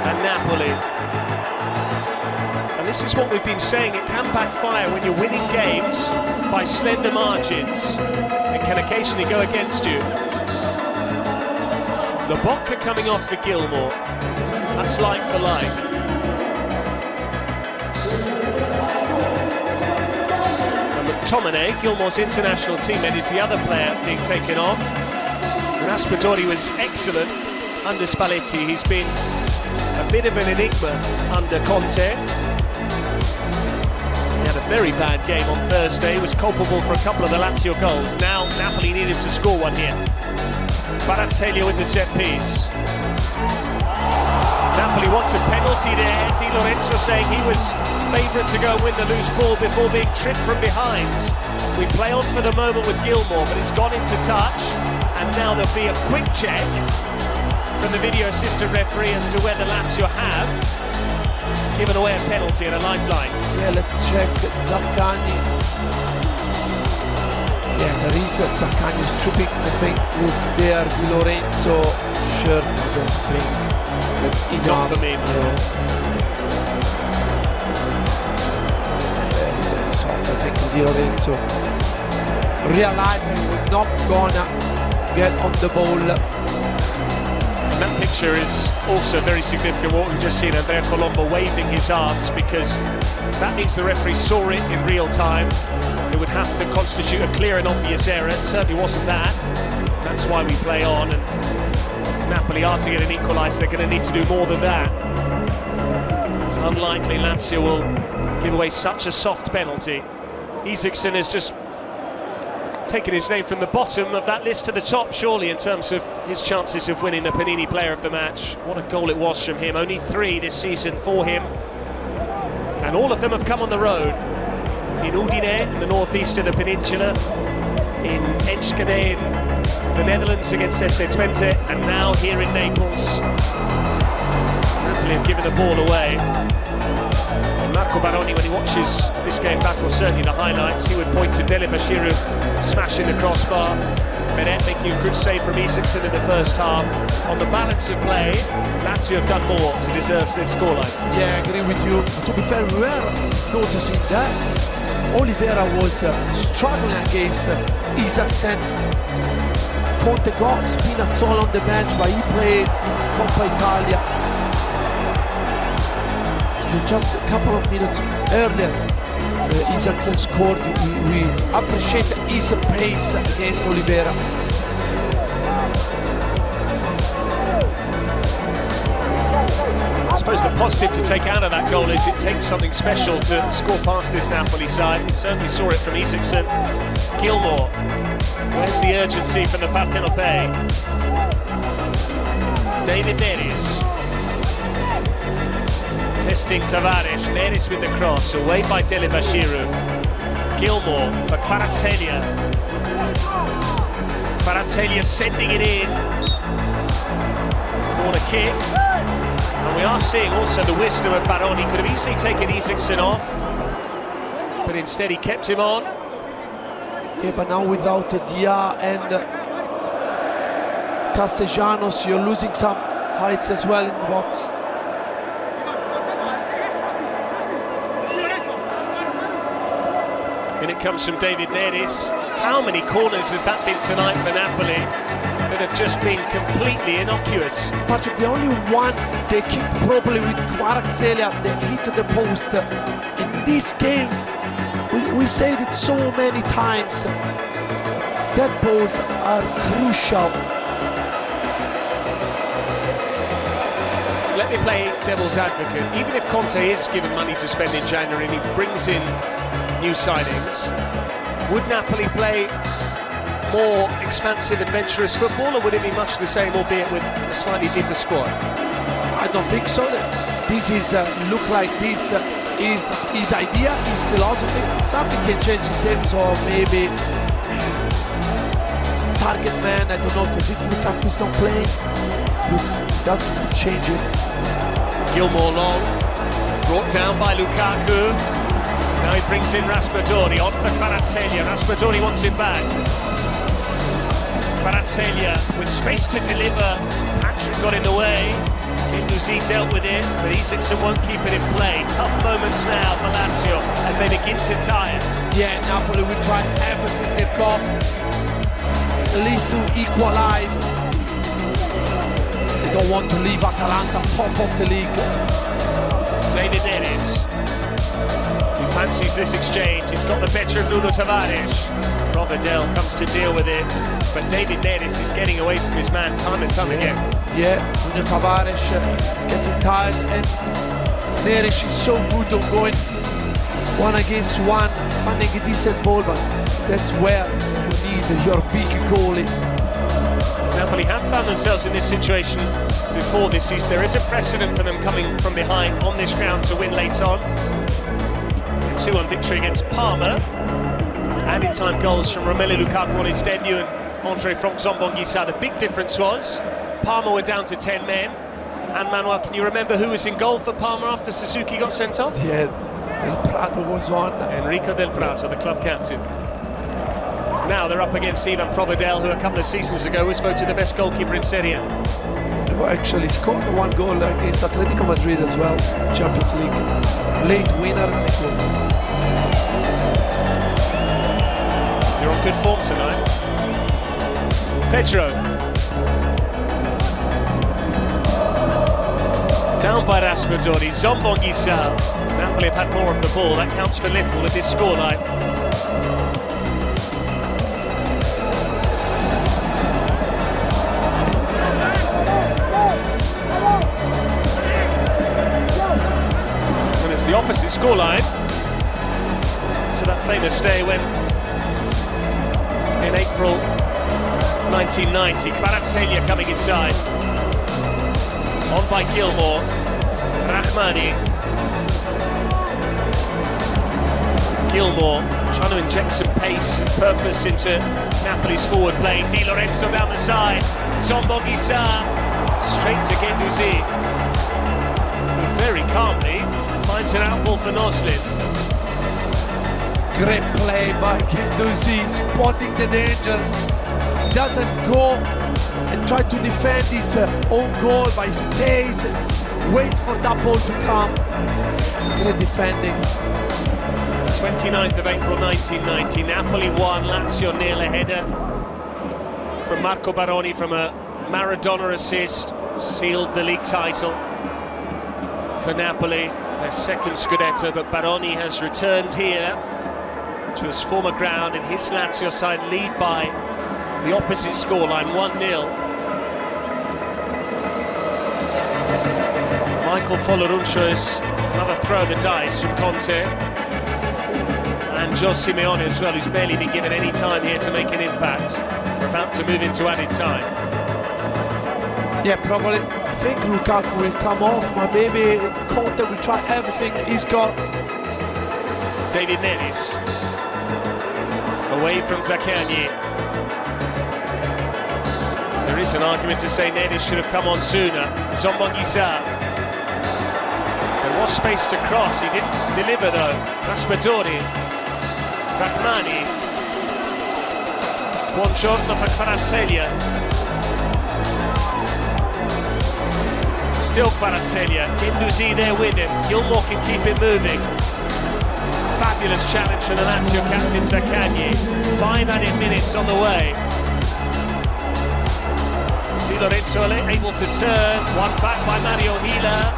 and Napoli. And this is what we've been saying, it can backfire when you're winning games by slender margins. It can occasionally go against you. Lobotka coming off for Gilmour. That's like for like. And McTominay, Gilmour's international teammate, is the other player being taken off. Raspadori was excellent under Spalletti. He's been a bit of an enigma under Conte. He had a very bad game on Thursday, was culpable for a couple of the Lazio goals. Now Napoli need him to score one here. Kvaratskhelia with the set piece. Napoli wants a penalty there. Di Lorenzo saying he was favourite to go and win the loose ball before being tripped from behind. We play on for the moment with Gilmour, but it's gone into touch. And now there'll be a quick check from the video assistant referee as to whether Lazio have given away a penalty and a lifeline. Yeah, let's check Zaccagni. Yeah, there is Zaccagni stripping, I think. Look there, Di Lorenzo. Sure, I don't think that's enough. Not for me, Very soft, I think Di Lorenzo realized he was not gonna get on the ball. And that picture is also very significant, what we've just seen, Andrea Colombo waving his arms, because that means the referee saw it in real time. It would have to constitute a clear and obvious error. It certainly wasn't that. That's why we play on, and if Napoli are to get an equaliser, they're going to need to do more than that. It's unlikely Lazio will give away such a soft penalty. Isaacson has just taken his name from the bottom of that list to the top, surely, in terms of his chances of winning the Panini Player of the Match. What a goal it was from him. Only 3 this season for him. And all of them have come on the road. In Udine, in the northeast of the peninsula. In Enschede, in the Netherlands against FC Twente. And now here in Naples. Napoli have given the ball away. And Marco Baroni, when he watches this game back, or certainly the highlights, he would point to Dele Bashiru smashing the crossbar. Meret making a good save from Isaacson in the first half. On the balance of play, Lazio have done more to deserve this scoreline. Yeah, I agree with you. To be fair, we were noticing that Oliveira was struggling against Isaacson. Conte got Spinazzola on the bench, but he played in Coppa Italia. Just a couple of minutes earlier, Isaacson scored. We appreciate his pace against Oliveira. I suppose the positive to take out of that goal is it takes something special to score past this Napoli side. We certainly saw it from Isaacson. Gilmour, where's the urgency from the Partenopei? David Neres. Testing Tavares, Neres with the cross, away by Dele Bashiru. Gilmour for Kvaratskhelia. Kvaratskhelia sending it in. Corner kick. And we are seeing also the wisdom of Baroni. Could have easily taken Isaacson off, but instead he kept him on. Yeah, but now without Dia and Castellanos, you're losing some heights as well in the box. And it comes from David Neres. How many corners has that been tonight for Napoli that have just been completely innocuous? Patrick, the only one they keep properly with Kvaratskhelia, they hit the post. In these games, we said it so many times, dead balls are crucial. Let me play devil's advocate. Even if Conte is given money to spend in January and he brings in new signings, would Napoli play more expansive, adventurous football, or would it be much the same, albeit with a slightly deeper squad? I don't think so. This is look like this is his idea, his philosophy. Something can change in terms of maybe target man. I don't know, because if Lukaku is not playing, doesn't change it. Gilmour long, brought down by Lukaku. Now he brings in Raspadori, on for Kvaratskhelia. Raspadori wants it back. Kvaratskhelia with space to deliver. Patrick got in the way. Guendouzi dealt with it, but Isaacson won't keep it in play. Tough moments now for Lazio as they begin to tire. Yeah, Napoli will try everything they've got, at least to equalize. They don't want to leave Atalanta top of the league. David Neres, who fancies this exchange. He's got the better of Nuno Tavares. Provedel comes to deal with it, but David Neres is getting away from his man time and time again. Yeah, Nuno Tavares is getting tired, and Neres is so good on going one against one, finding a decent ball, but that's where you need your big goalie. Napoli have found themselves in this situation before this season. There is a precedent for them coming from behind on this ground to win late on. A 2-1 victory against Parma. Added time goals from Romelu Lukaku on his debut and Andre Franck Zombonguissa. The big difference was Parma were down to 10 men. And Manuel, can you remember who was in goal for Parma after Suzuki got sent off? Yeah, Del Prato was on. Enrico Del Prato, the club captain. Now they're up against Ivan Provedel, who a couple of seasons ago was voted the best goalkeeper in Serie A. Who actually scored one goal against Atletico Madrid as well, Champions League. Late winner, I think it was. You're on good form tonight. Pedro. Down by Raspadori, Zombonguissa. Napoli have had more of the ball, that counts for little with this scoreline. And it's the opposite scoreline to that famous day when in April 1990, Kvaratskhelia coming inside. On by Gilmour, Rahmani. Gilmour trying to inject some pace and purpose into Napoli's forward play. Di Lorenzo down the side. Zombonguissa straight to Guendouzi, who very calmly finds an outball for Noslin. Great play by Guendouzi, spotting the danger. He doesn't go and try to defend his own goal, but he stays, wait for that ball to come. Great defending. 29th of April 1990, Napoli 1, Lazio 0, a header from Marco Baroni from a Maradona assist, sealed the league title for Napoli, their second Scudetto, but Baroni has returned here to his former ground, and his Lazio side lead by the opposite scoreline, 1-0. Michael Foloruncho's another throw of the dice from Conte. And Jose Simeone as well, who's barely been given any time here to make an impact. We're about to move into added time. Yeah, probably. I think Lukaku will come off, but maybe Conte will try everything he's got. David Neres away from Zaccagni. There is an argument to say Neres should have come on sooner. Zombonguissa. There was space to cross, he didn't deliver though. Raspadori. Rahmani. Buongiorno for Kvaratskhelia. Still Kvaratskhelia. Guendouzi there with him. Gilmour can keep it moving. Fabulous challenge from the Lazio captain Zaccagni. 5 added minutes on the way. Di Lorenzo able to turn. One back by Mario Hila.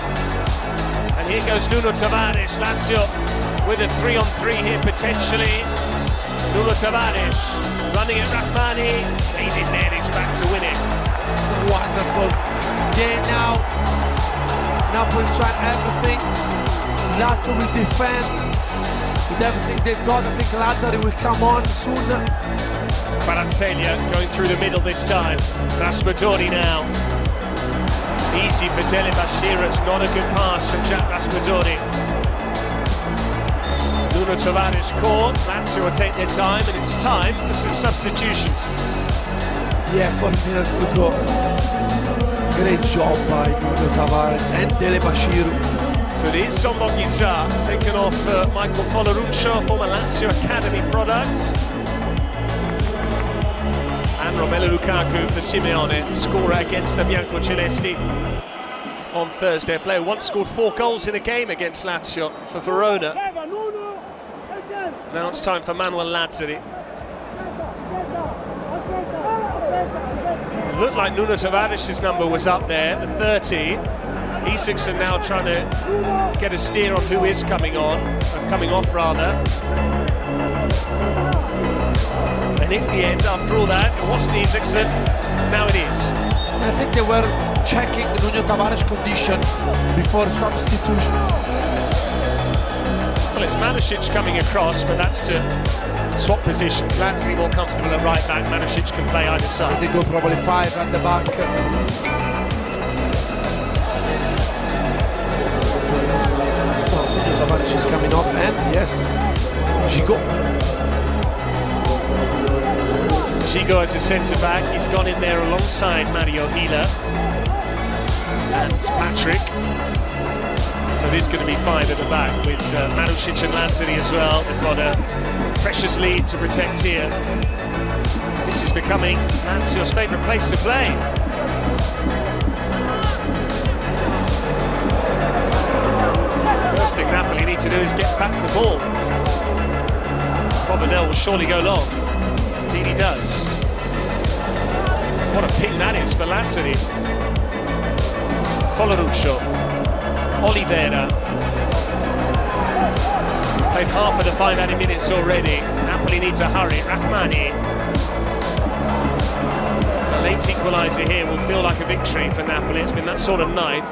And here goes Nuno Tavares. Lazio with a 3-on-3 here potentially. Nuno Tavares running at Rahmani. David Neres back to win it. Wonderful game now. Napoli's trying everything. Lazio will defend with everything they've got. I think Lazio will come on soon. Kvaratskhelia going through the middle this time. Raspadori now. Easy for Dele Bashiru. It's not a good pass from Jack Raspadori. Nuno Tavares caught. Lazio will take their time, and it's time for some substitutions. Yeah, 4 minutes to go. Great job by Nuno Tavares and Dele Bashiru. So it is Zombonguissa taken off Michael Foloruncho, former Lazio Academy product. Milan, Romelu Lukaku for Simeone, scorer against the Biancocelesti on Thursday. A player who once scored 4 goals in a game against Lazio for Verona. Now it's time for Manuel Lazzari. It looked like Nuno Tavares' number was up there, the 30. Isaksen now trying to get a steer on who is coming off rather. And in the end, after all that, it wasn't Isaksen, now it is. I think they were checking Nuno Tavares' condition before substitution. Well, it's Manušić coming across, but that's to swap positions. Lazzari more comfortable at right back, Manušić can play either side. They go probably 5 at the back. Nuno Tavares is coming off, and yes, Gigo as a centre-back, he's gone in there alongside Mario Hila and Patrick. So it is going to be 5 at the back with Manušić and Lazzari as well. They've got a precious lead to protect here. This is becoming Lazio's favourite place to play. First thing Napoli need to do is get back the ball. Provedel will surely go long. Indeed he does. What a pick that is for Lazzari. Foloruccio. Oliveira. Played half of the 5 added minutes already. Napoli needs a hurry. Rahmani. A late equaliser here will feel like a victory for Napoli. It's been that sort of night.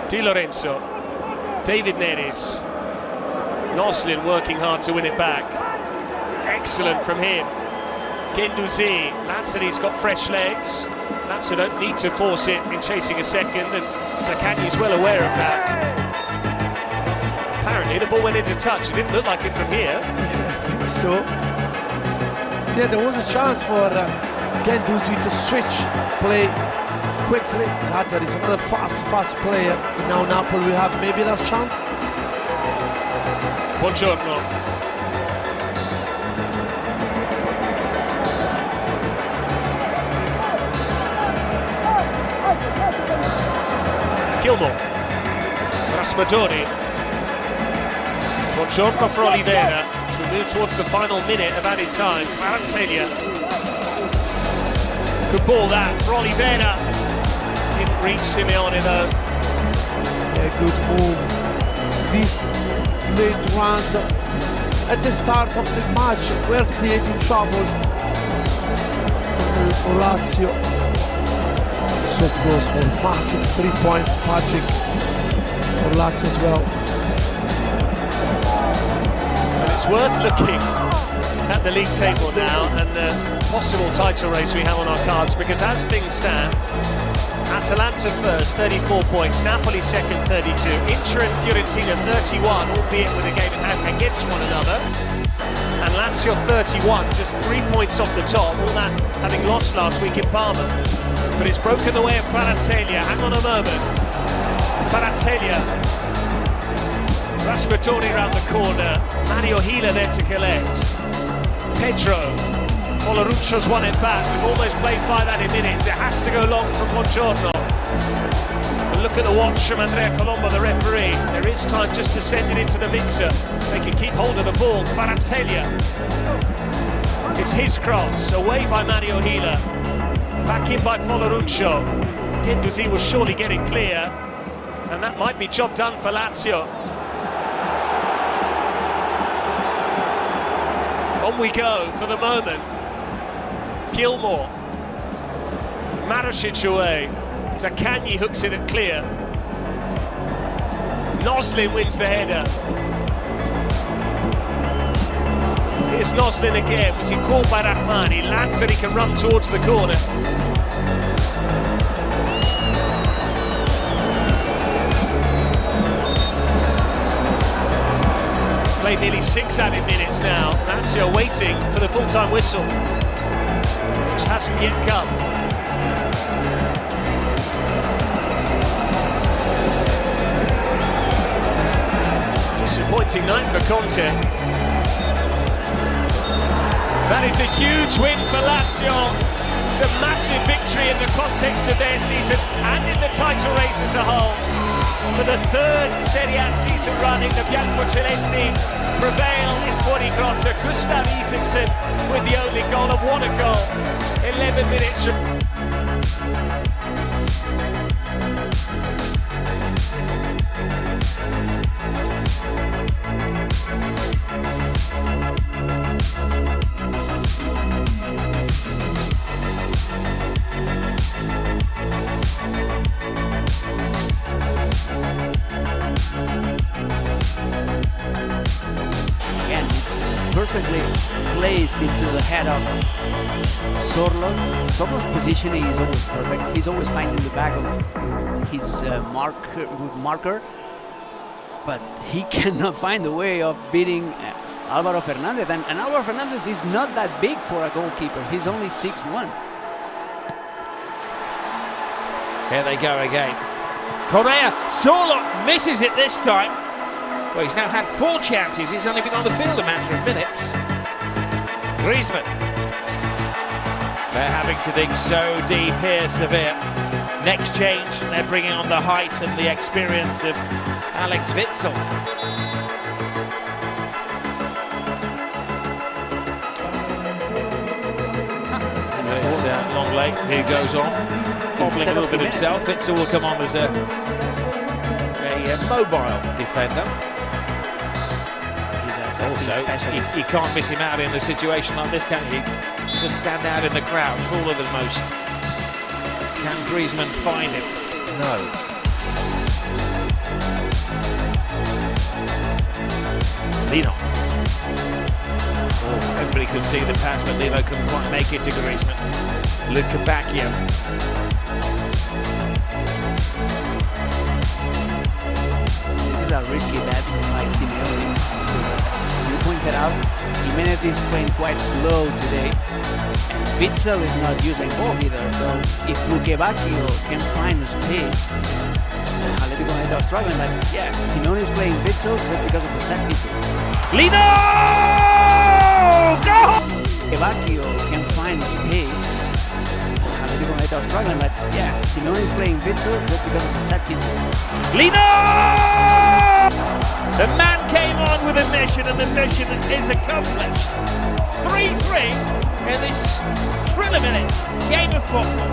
Di Lorenzo. David Neres. Noslin working hard to win it back. Excellent from him. Guendouzi. Lazzari's got fresh legs. Lazio don't need to force it in chasing a second, and Zaccagni's well aware of that. Apparently the ball went into touch. It didn't look like it from here. Yeah, I think so. Yeah, there was a chance for Guendouzi to switch play quickly. Lazzari is another fast player, and now Napoli will have maybe last chance. Buongiorno. Gilmore. Raspadori. Buongiorno for Oliveira. As we move towards the final minute of added time. Kvaratskhelia. Good ball that for Oliveira. Didn't reach Simeone though. Yeah, good move. These late runs at the start of the match were creating troubles for Lazio. So close for massive 3 points, Patrick, for Lazio as well. And it's worth looking at the league table now and the possible title race we have on our cards, because as things stand, Atalanta first, 34 points, Napoli second, 32, Inter and Fiorentina 31, albeit with a game in hand against one another, and Lazio 31, just 3 points off the top, all that having lost last week in Parma. But it's broken the way of Kvaratskhelia. Hang on a moment. Kvaratskhelia. Raspadori round the corner. Mario Hila there to collect. Pedro. Foloruccio's won it back. We've almost played 5 added minutes. It has to go long from Buongiorno. And look at the watch from Andrea Colombo, the referee. There is time just to send it into the mixer. They can keep hold of the ball. Kvaratskhelia. It's his cross. Away by Mario Hila. Back in by Foloruccio. Guendouzi will surely get it clear, and that might be job done for Lazio. On we go for the moment. Gilmore. Marušić away. Zaccagni hooks it at clear. Noslin wins the header. Here's Noslin again. Was he caught by Rahmani? Lazzari can run towards the corner. Played nearly 6 added minutes now. Lazio waiting for the full-time whistle, which hasn't yet come. Disappointing night for Conte. That is a huge win for Lazio. It's a massive victory in the context of their season and in the title race as a whole. For the third Serie A season running, the Biancocelesti prevail in Fuori Grotta. Gustav Isaksen with the only goal, and what a goal. 11 minutes from... Perfectly placed into the head of Sorlo. Sorlo's positioning is always perfect. He's always finding the back of his marker, but he cannot find a way of beating Álvaro Fernández. And Álvaro Fernández is not that big for a goalkeeper. He's only 6'1". Here they go again. Correa, Sorlo misses it this time. Well, he's now had 4 chances. He's only been on the field a matter of minutes. Griezmann. They're having to dig so deep here, Sevilla. Next change, they're bringing on the height and the experience of Alex Witsel. It's Longley who goes off, wobbling a little bit himself. Witsel will come on as a mobile defender. Also, you can't miss him out in a situation like this, can you? Just stand out in the crowd, taller than most. Can Griezmann find him? No. Lino. Oh, everybody could see the pass, but Lino couldn't quite make it to Griezmann. Luca Bacchio. This is a risky bet by Simeone. You pointed out, Jimenez is playing quite slow today. Witsel is not using ball either, so if Luque Bacchio can find space, Atletico Madrid are struggling, but yeah, Simeone is playing Witsel just because of the set pieces. Lino! Go! Luque Bacchio can find space, Atletico Madrid are struggling, but yeah, Simeone is playing Witsel just because of the set pieces. Lino! The man came on with a mission, and the mission is accomplished. 3-3 in this thriller-minute game of football.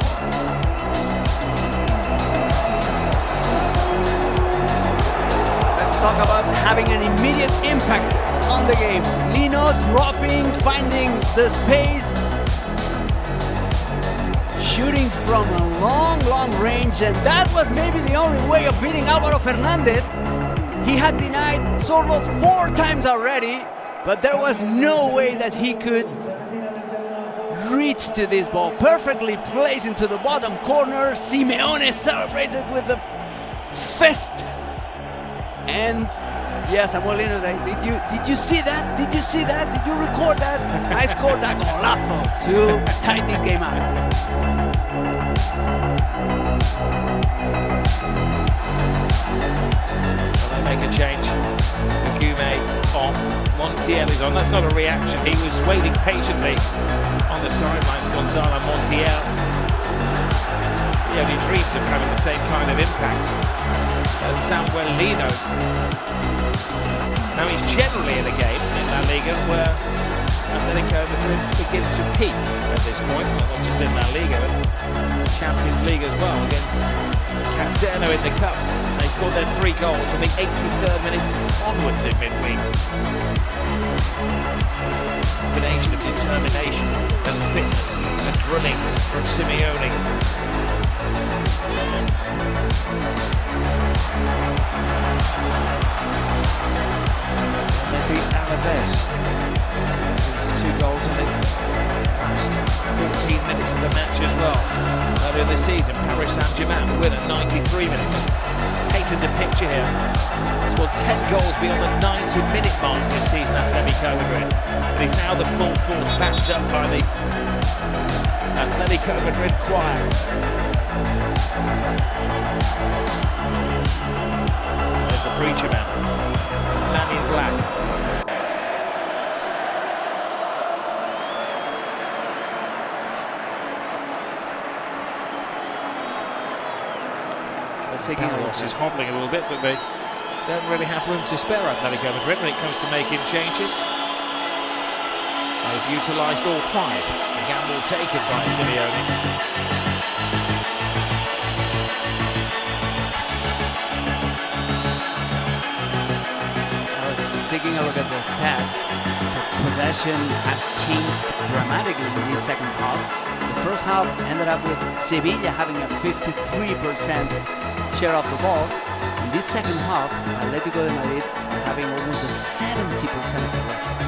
Let's talk about having an immediate impact on the game. Lino dropping, finding the space, shooting from a long range, and that was maybe the only way of beating Álvaro Fernández. He had denied Sorlo 4 times already, but there was no way that he could reach to this ball. Perfectly placed into the bottom corner. Simeone celebrated with the fist. And yes, Samuel Lino, did you see that? Did you see that? Did you record that? I scored that golazo to tie this game out. Make a change. Gume off. Montiel is on. That's not a reaction. He was waiting patiently on the sidelines. Gonzalo Montiel. He only dreams of having the same kind of impact as Samuel Lino. Now he's generally in a game in La Liga where Atletico Madrid begin to peak at this point. Well, not just in La Liga, but Champions League as well, against Casero in the Cup. They scored their 3 goals from the 83rd minute onwards in midweek. Combination of determination and fitness and drilling from Simeone. And they beat Alaves. There's 2 goals in the last 14 minutes of the match as well. Earlier this season, Paris Saint-Germain win at 93 minutes. Painted the picture here. Scored 10 goals beyond the 90-minute mark this season at Atletico Madrid. But he's now the full force, backed up by the Atletico Madrid choir. There's the preacher man, man in black. Let's take a look. Barrios is hobbling a little bit, but they don't really have room to spare Atletico Madrid when it comes to making changes. They've utilised all 5. A gamble taken by Simeone. Taking a look at the stats, the possession has changed dramatically in this second half. The first half ended up with Sevilla having a 53% share of the ball. In this second half, Atletico de Madrid are having almost a 70% possession.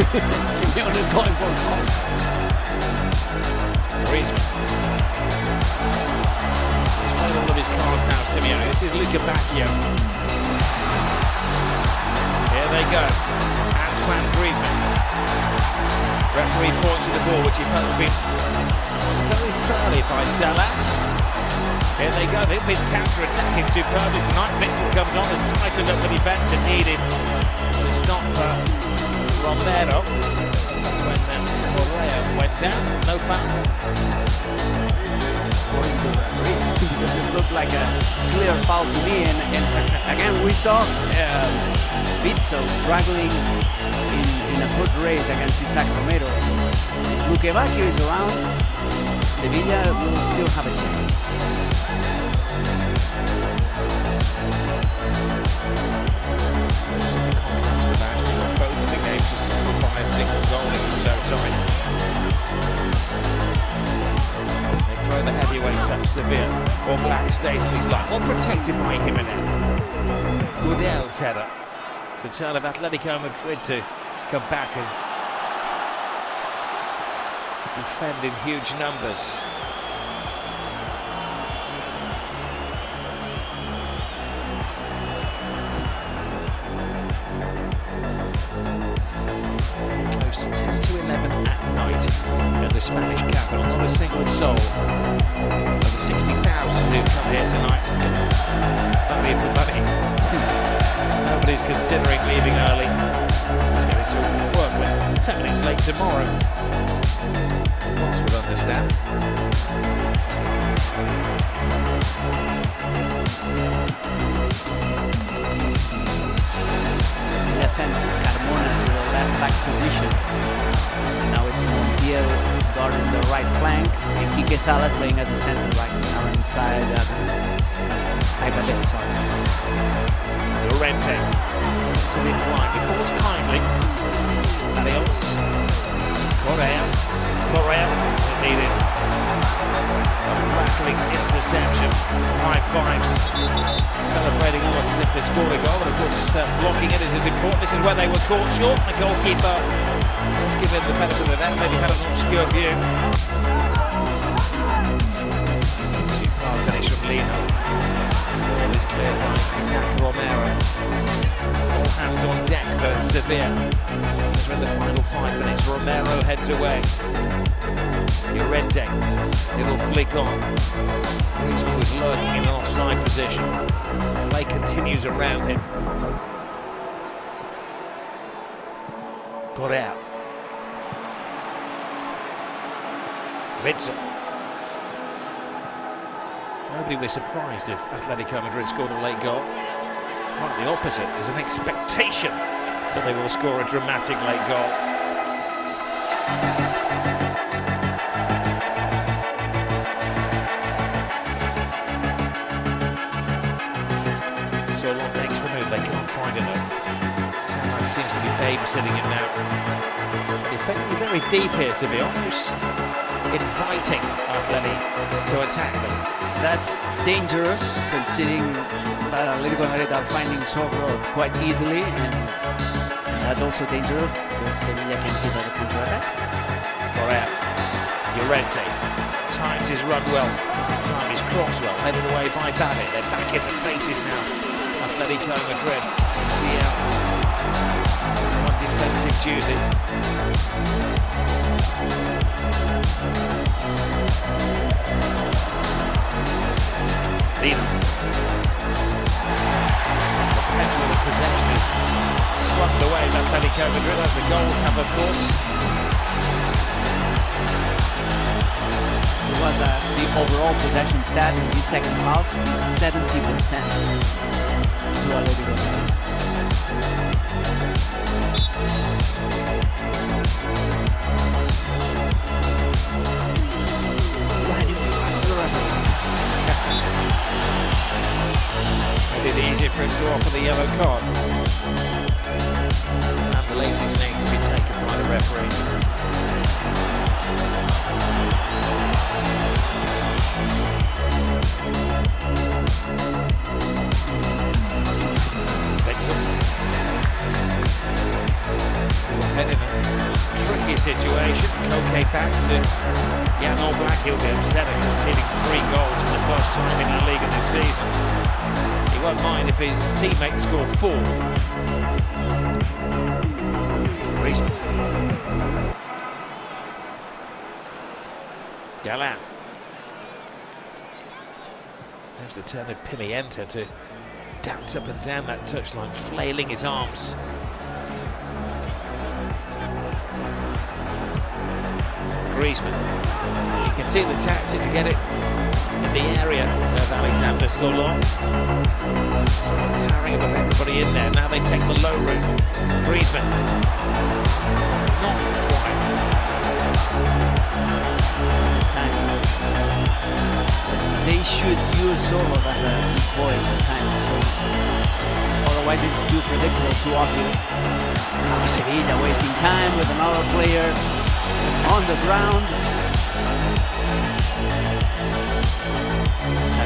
Simeone is calling for a call. Griezmann. He's playing all of his cards now, Simeone. This is Luca Bacchio. Here they go. Antoine Griezmann. Referee points to the ball, which he felt had been very thoroughly by Salas. Here they go. They've been counter-attacking superbly tonight. Vincent comes on as tight a look that he bent to needed to stop Romero. That's when Correa went down. No foul. According to the referee, it looked like a clear foul to me. And again, we saw Witsel struggling in a foot race against Isaac Romero. Luque Bacchio is around. Sevilla will still have a chance. This is a contrast to that. Both of the games were settled by a single goal. It was so tight. They throw the heavyweights up Sevilla. Or Black stays on his line. Well protected by Jimenez. Goodell's header. It's a turn of Atletico Madrid to come back and defend in huge numbers. Close to 10 to 11 at night in the Spanish capital. Not a single soul of the 60,000 who come here tonight. Value for money. Nobody's considering leaving early. Just getting to work with 10 minutes late tomorrow. Boss would understand. They sent Carmona to the left back position. Now it's Montiel guarding the right flank, and Quique Salas playing as a centre back now inside Llorente to the line. He falls kindly. Barrios. Correa needed a rattling interception. High fives. Celebrating almost as if they scored a goal, and of course blocking it is as important. This is where they were caught short. The goalkeeper, let's give him the benefit of the doubt, maybe had an obscure view. Superb finish from Lino. Ball is cleared by Isaac Romero. All hands on deck for Sevilla. As we're in the final 5 minutes, Romero heads away. Llorente, little flick on. Griezmann was lurking in an offside position. Play continues around him. Correa. Witsel. Nobody was surprised if Atletico Madrid scored a late goal. Quite the opposite. There's an expectation that they will score a dramatic late goal. Solon makes the move. They can't find him. Salas seems to be babysitting him now. Defending very deep here, Sevilla. Almost inviting Atleti to attack them. That's dangerous, considering that Atletico Madrid are finding Zorro quite easily, and that's also dangerous because Sevilla can hit at the counter-attack. Correa, Llorente, times his run well, doesn't time his cross well, headed away by David. They're back in the faces now. Atletico Madrid, Montiel. One defensive duty. Lina. The pendulum of possession is swung away by Atletico Madrid, as the goals have, of course. It was the overall possession stat in the second half, 70% to Atletico Madrid. Made it easier for him to offer the yellow card. And the latest name to be taken by the referee. Head in a tricky situation. Koke back to Jan Oblak. He'll be upset at conceding 3 goals for the first time in La Liga this season. He won't mind if his teammates score 4. Griezmann. Galan. There's the turn of Pimienta to dance up and down that touchline, flailing his arms. Griezmann. You can see the tactic to get it in the area of Alexander Solon. Sort of towering above everybody in there. Now they take the low route. Griezmann. Not quite. This time, they should use Solo as a decoy sometimes. So otherwise, it's too predictable, too obvious. Now Sevilla wasting time with another player on the ground.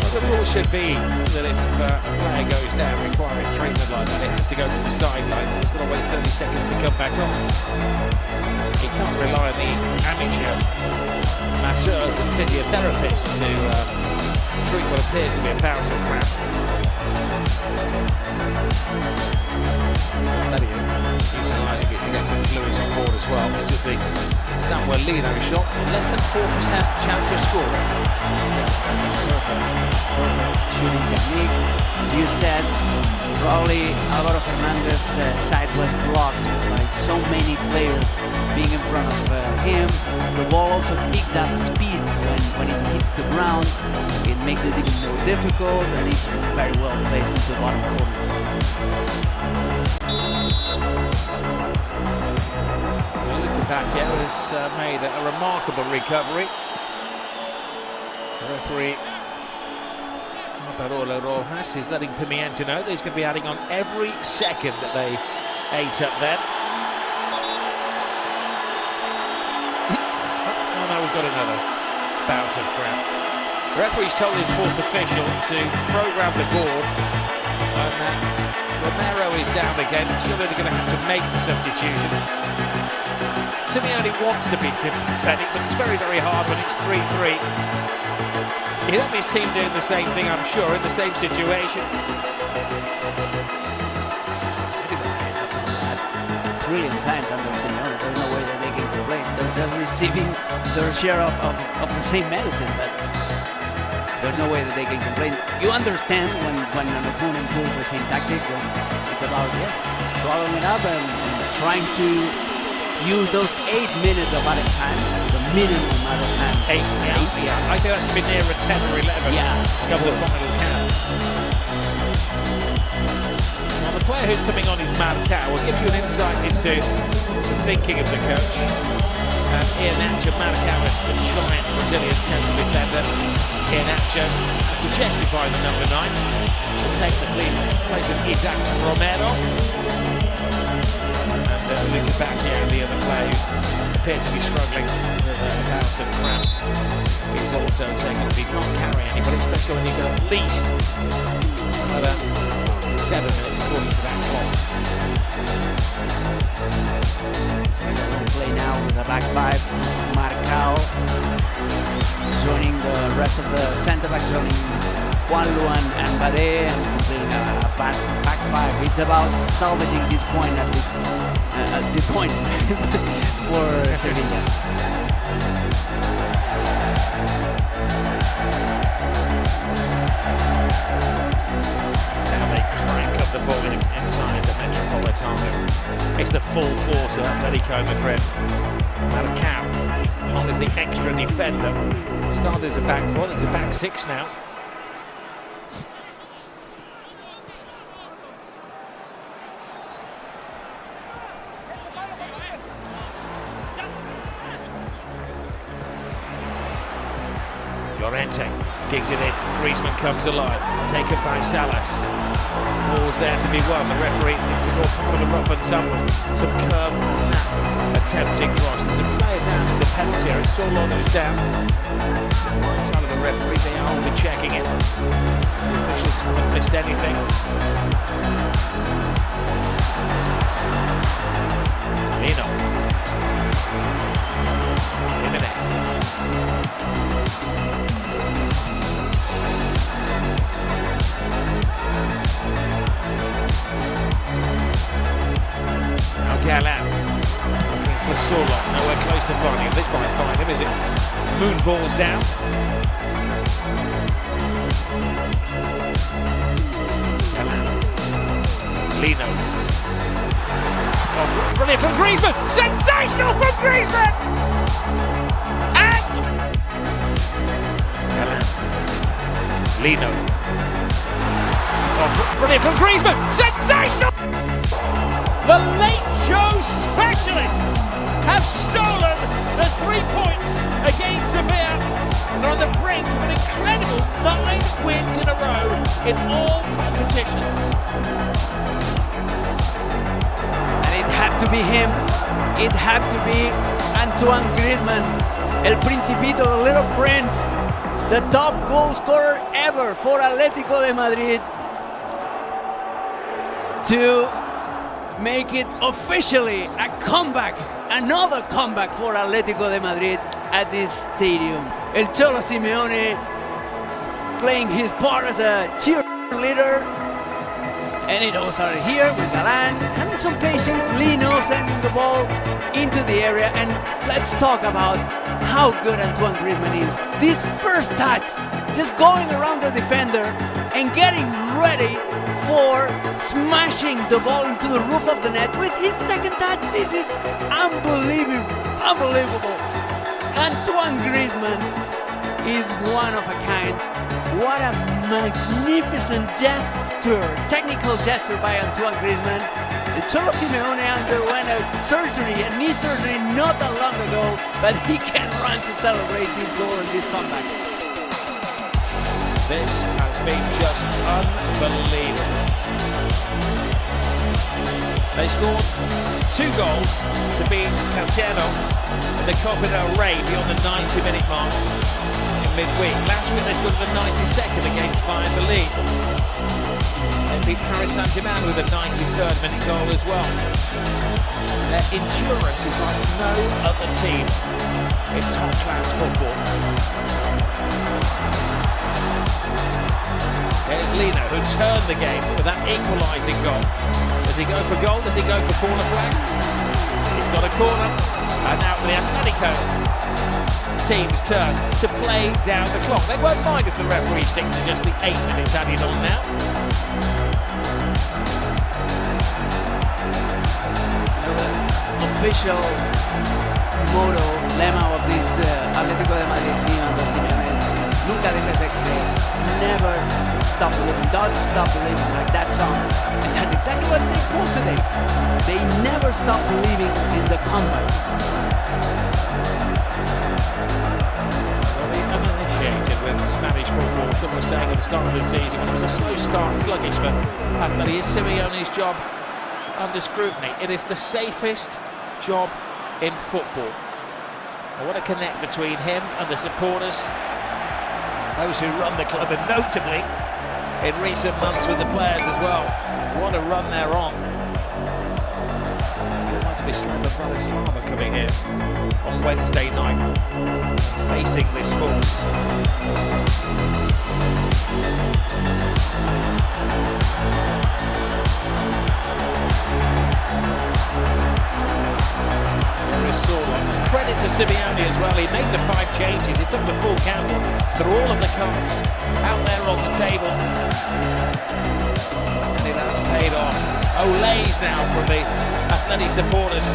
The rule should be that if a player goes down requiring treatment like that, it has to go to the sidelines. It's got to wait 30 seconds to come back on. He can't rely on the amateur masseurs and physiotherapists to treat what appears to be a bout of cramp. Utilising it to get some fluids on board as well. This is the Samuel Lino shot. Less than 4% chance of scoring. Shooting technique. As you said, probably Álvaro Fernandez's side was blocked by so many players being in front of him. The ball also picks up speed when it hits the ground. It makes it even more difficult, and it's very well placed into the bottom corner. Looking back, it was made a remarkable recovery. The referee, Barolo Rojas, is letting Pimienta know that he's going to be adding on every second that they ate up then. Oh no, we've got another bout of cramp. The referee's told his 4th official to program the board, and Romero is down again. Surely they're going to have to make the substitution. Simeone wants to be sympathetic, but it's very, very hard when it's 3-3. He'll have his team doing the same thing, I'm sure, in the same situation. Brilliant times under Simeone. There's no way that they can complain. They're just receiving their share of the same medicine, but there's no way that they can complain. You understand when an opponent pulls the same tactic, when it's about swallowing it up and trying to use those 8 minutes of added time, the minimum amount of time. 8, yeah. I think that's going to be nearer 10 or 11. Yeah. Come the final count. Now the player who's coming on is Marcao. Will give you an insight into the thinking of the coach. Iheanacho Marcao, the giant Brazilian central defender. Iheanacho, suggested by the number 9, will take the place of Isaac Romero. Looking back here, the other player who appeared to be struggling with a bout of cramp. He's also saying that he can't carry anybody, especially when you've got at least another 7 minutes according to that clock. We'll play now with a back 5. Marcao joining the rest of the centre-back, joining Juan Luan and Bade, and completing a back 5. It's about salvaging this point at least. the point for Sevilla. Now they crank up the volume inside the Metropolitano. It's the full force of Atletico Madrid. Marcao, along as the extra defender. Started as a back four, I think he's a back six now. Llorente gigs it in, Griezmann comes alive, taken by Salas. Ball's there to be won, the referee thinks it's all part of the rough and tumble. Some curve on that attempted cross. There's a player down in the penalty area, Sololo's down. The right side of the referee, they are be checking it. The officials haven't missed anything. Lino. Jimenez. Galan looking for Solo, nowhere close to finding him. This might find him, is it? Moon balls down. Galan. Lino. Oh, brilliant from Griezmann! Sensational from Griezmann! And Galan. Lino. Oh, brilliant from Griezmann! Sensational! The late show specialists have stolen the 3 points against Sevilla. They're on the brink of an incredible 9 wins in a row in all competitions. And it had to be him. It had to be Antoine Griezmann, El Principito, the Little Prince, the top goal scorer ever for Atletico de Madrid, to make it officially a comeback, another comeback for Atletico de Madrid at this stadium. El Cholo Simeone playing his part as a cheerleader, and it all started here with Galan having some patience, Lino sending the ball into the area, and let's talk about how good Antoine Griezmann is. This first touch, just going around the defender and getting ready for smashing the ball into the roof of the net with his second touch. This is unbelievable. Antoine Griezmann is one of a kind. What a magnificent gesture, technical gesture by Antoine Griezmann. The Cholo Simeone underwent a knee surgery not that long ago, but he can run to celebrate this goal and this comeback. This has been just unbelievable. They scored 2 goals to beat Cassiano in the Copa del Rey beyond the 90-minute mark in midweek. Last week they scored the 92nd against Valladolid. They beat Paris Saint-Germain with a 93rd minute goal as well. Their endurance is like no other team in top-class football. There's Lino, who turned the game with that equalising goal. Does he go for goal? Does he go for corner flag? He's got a corner. And now the Atletico team's turn to play down the clock. They won't mind if the referee sticks to just the 8 minutes added on now. The official motto, lemma of this Atletico de Madrid team under Simeone is nunca dejes de creer. Never stop believing. Don't stop believing, like that song. And that's exactly what they pulled today. They never stop believing in the comeback. Well, the uninitiated with Spanish football, some were saying at the start of the season, when it was a slow start, sluggish for Atleti, is Simeone's job under scrutiny. It is the safest job in football. I want to connect between him and the supporters, those who run the club, and notably in recent months with the players as well. What a run they're on. They want to Mislava Bratislava coming in on Wednesday night, facing this force. Credit to Simeone as well. He made the 5 changes. He took the full count through all of the cards out there on the table. And it has paid off. Olays now from the Atleti supporters.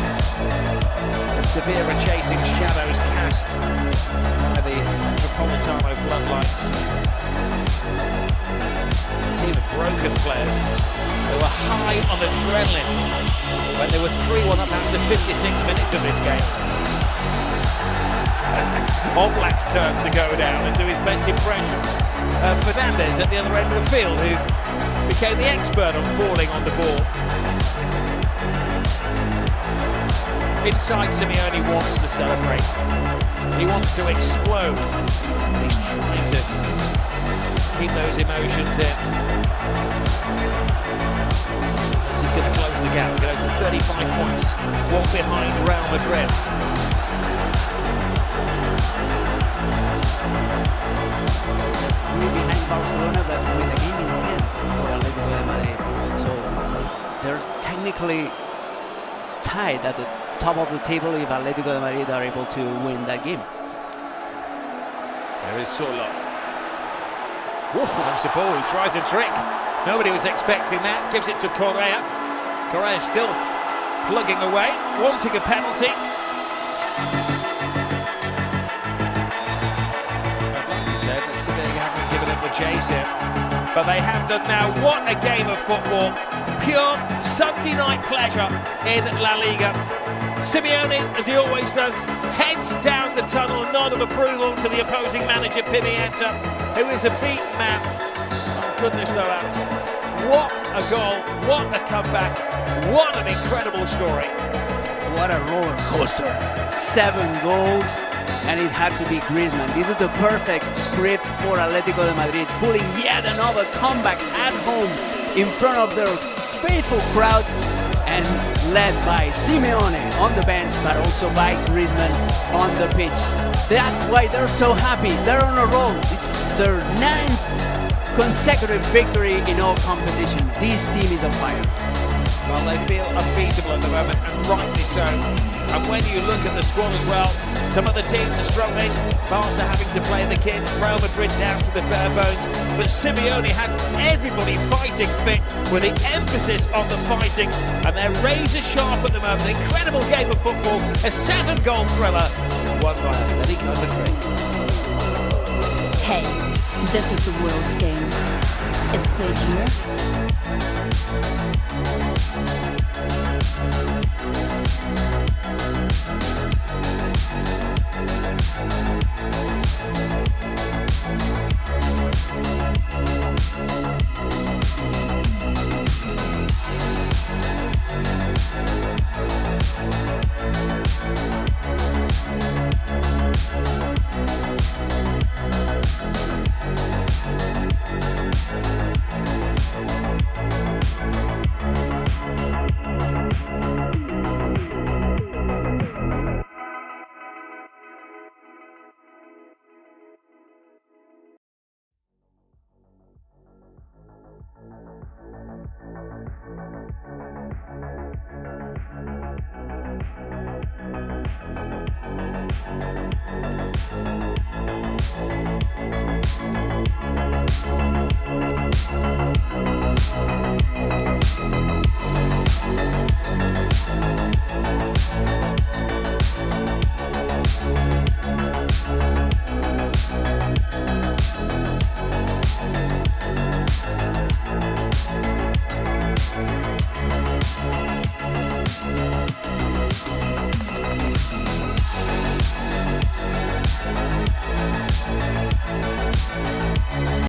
The severe chasing shadows cast by the Metropolitano floodlights. A team of broken players. They were high on adrenaline when they were 3-1 up after 56 minutes of this game. Oblak's turn to go down and do his best impression. Fernandez at the other end of the field, who became the expert on falling on the ball. Inside, Simeone wants to celebrate. He wants to explode. He's trying to keep those emotions in. This is going to close the gap, go to 35 points, one behind Real Madrid. Behind Barcelona, but with a game in hand for Atletico de Madrid. So they're technically tied at the top of the table if Atletico de Madrid are able to win that game. There is Solo. Comes the ball, he tries a trick. Nobody was expecting that. Gives it to Correa. Correa still plugging away, wanting a penalty. They haven't given it the chase here, but they have done now. What a game of football! Pure Sunday night pleasure in La Liga. Simeone, as he always does, heads down the tunnel, nod of approval to the opposing manager Pimienta, who is a beaten man. Oh goodness, though, Alex! What a goal! What a comeback! What an incredible story! What a roller coaster! 7 goals. And it had to be Griezmann. This is the perfect script for Atletico de Madrid, pulling yet another comeback at home in front of their faithful crowd and led by Simeone on the bench, but also by Griezmann on the pitch. That's why they're so happy. They're on a roll. It's their 9th consecutive victory in all competition. This team is on fire. Well, they feel unbeatable at the moment, and rightly so. And when you look at the squad as well, some of the teams are struggling. Barca having to play the kids, Real Madrid down to the bare bones. But Simeone has everybody fighting fit, with the emphasis on the fighting. And they're razor sharp at the moment. Incredible game of football, a 7-goal thriller, won by Atletico Madrid. Hey, this is the world's game. It's played here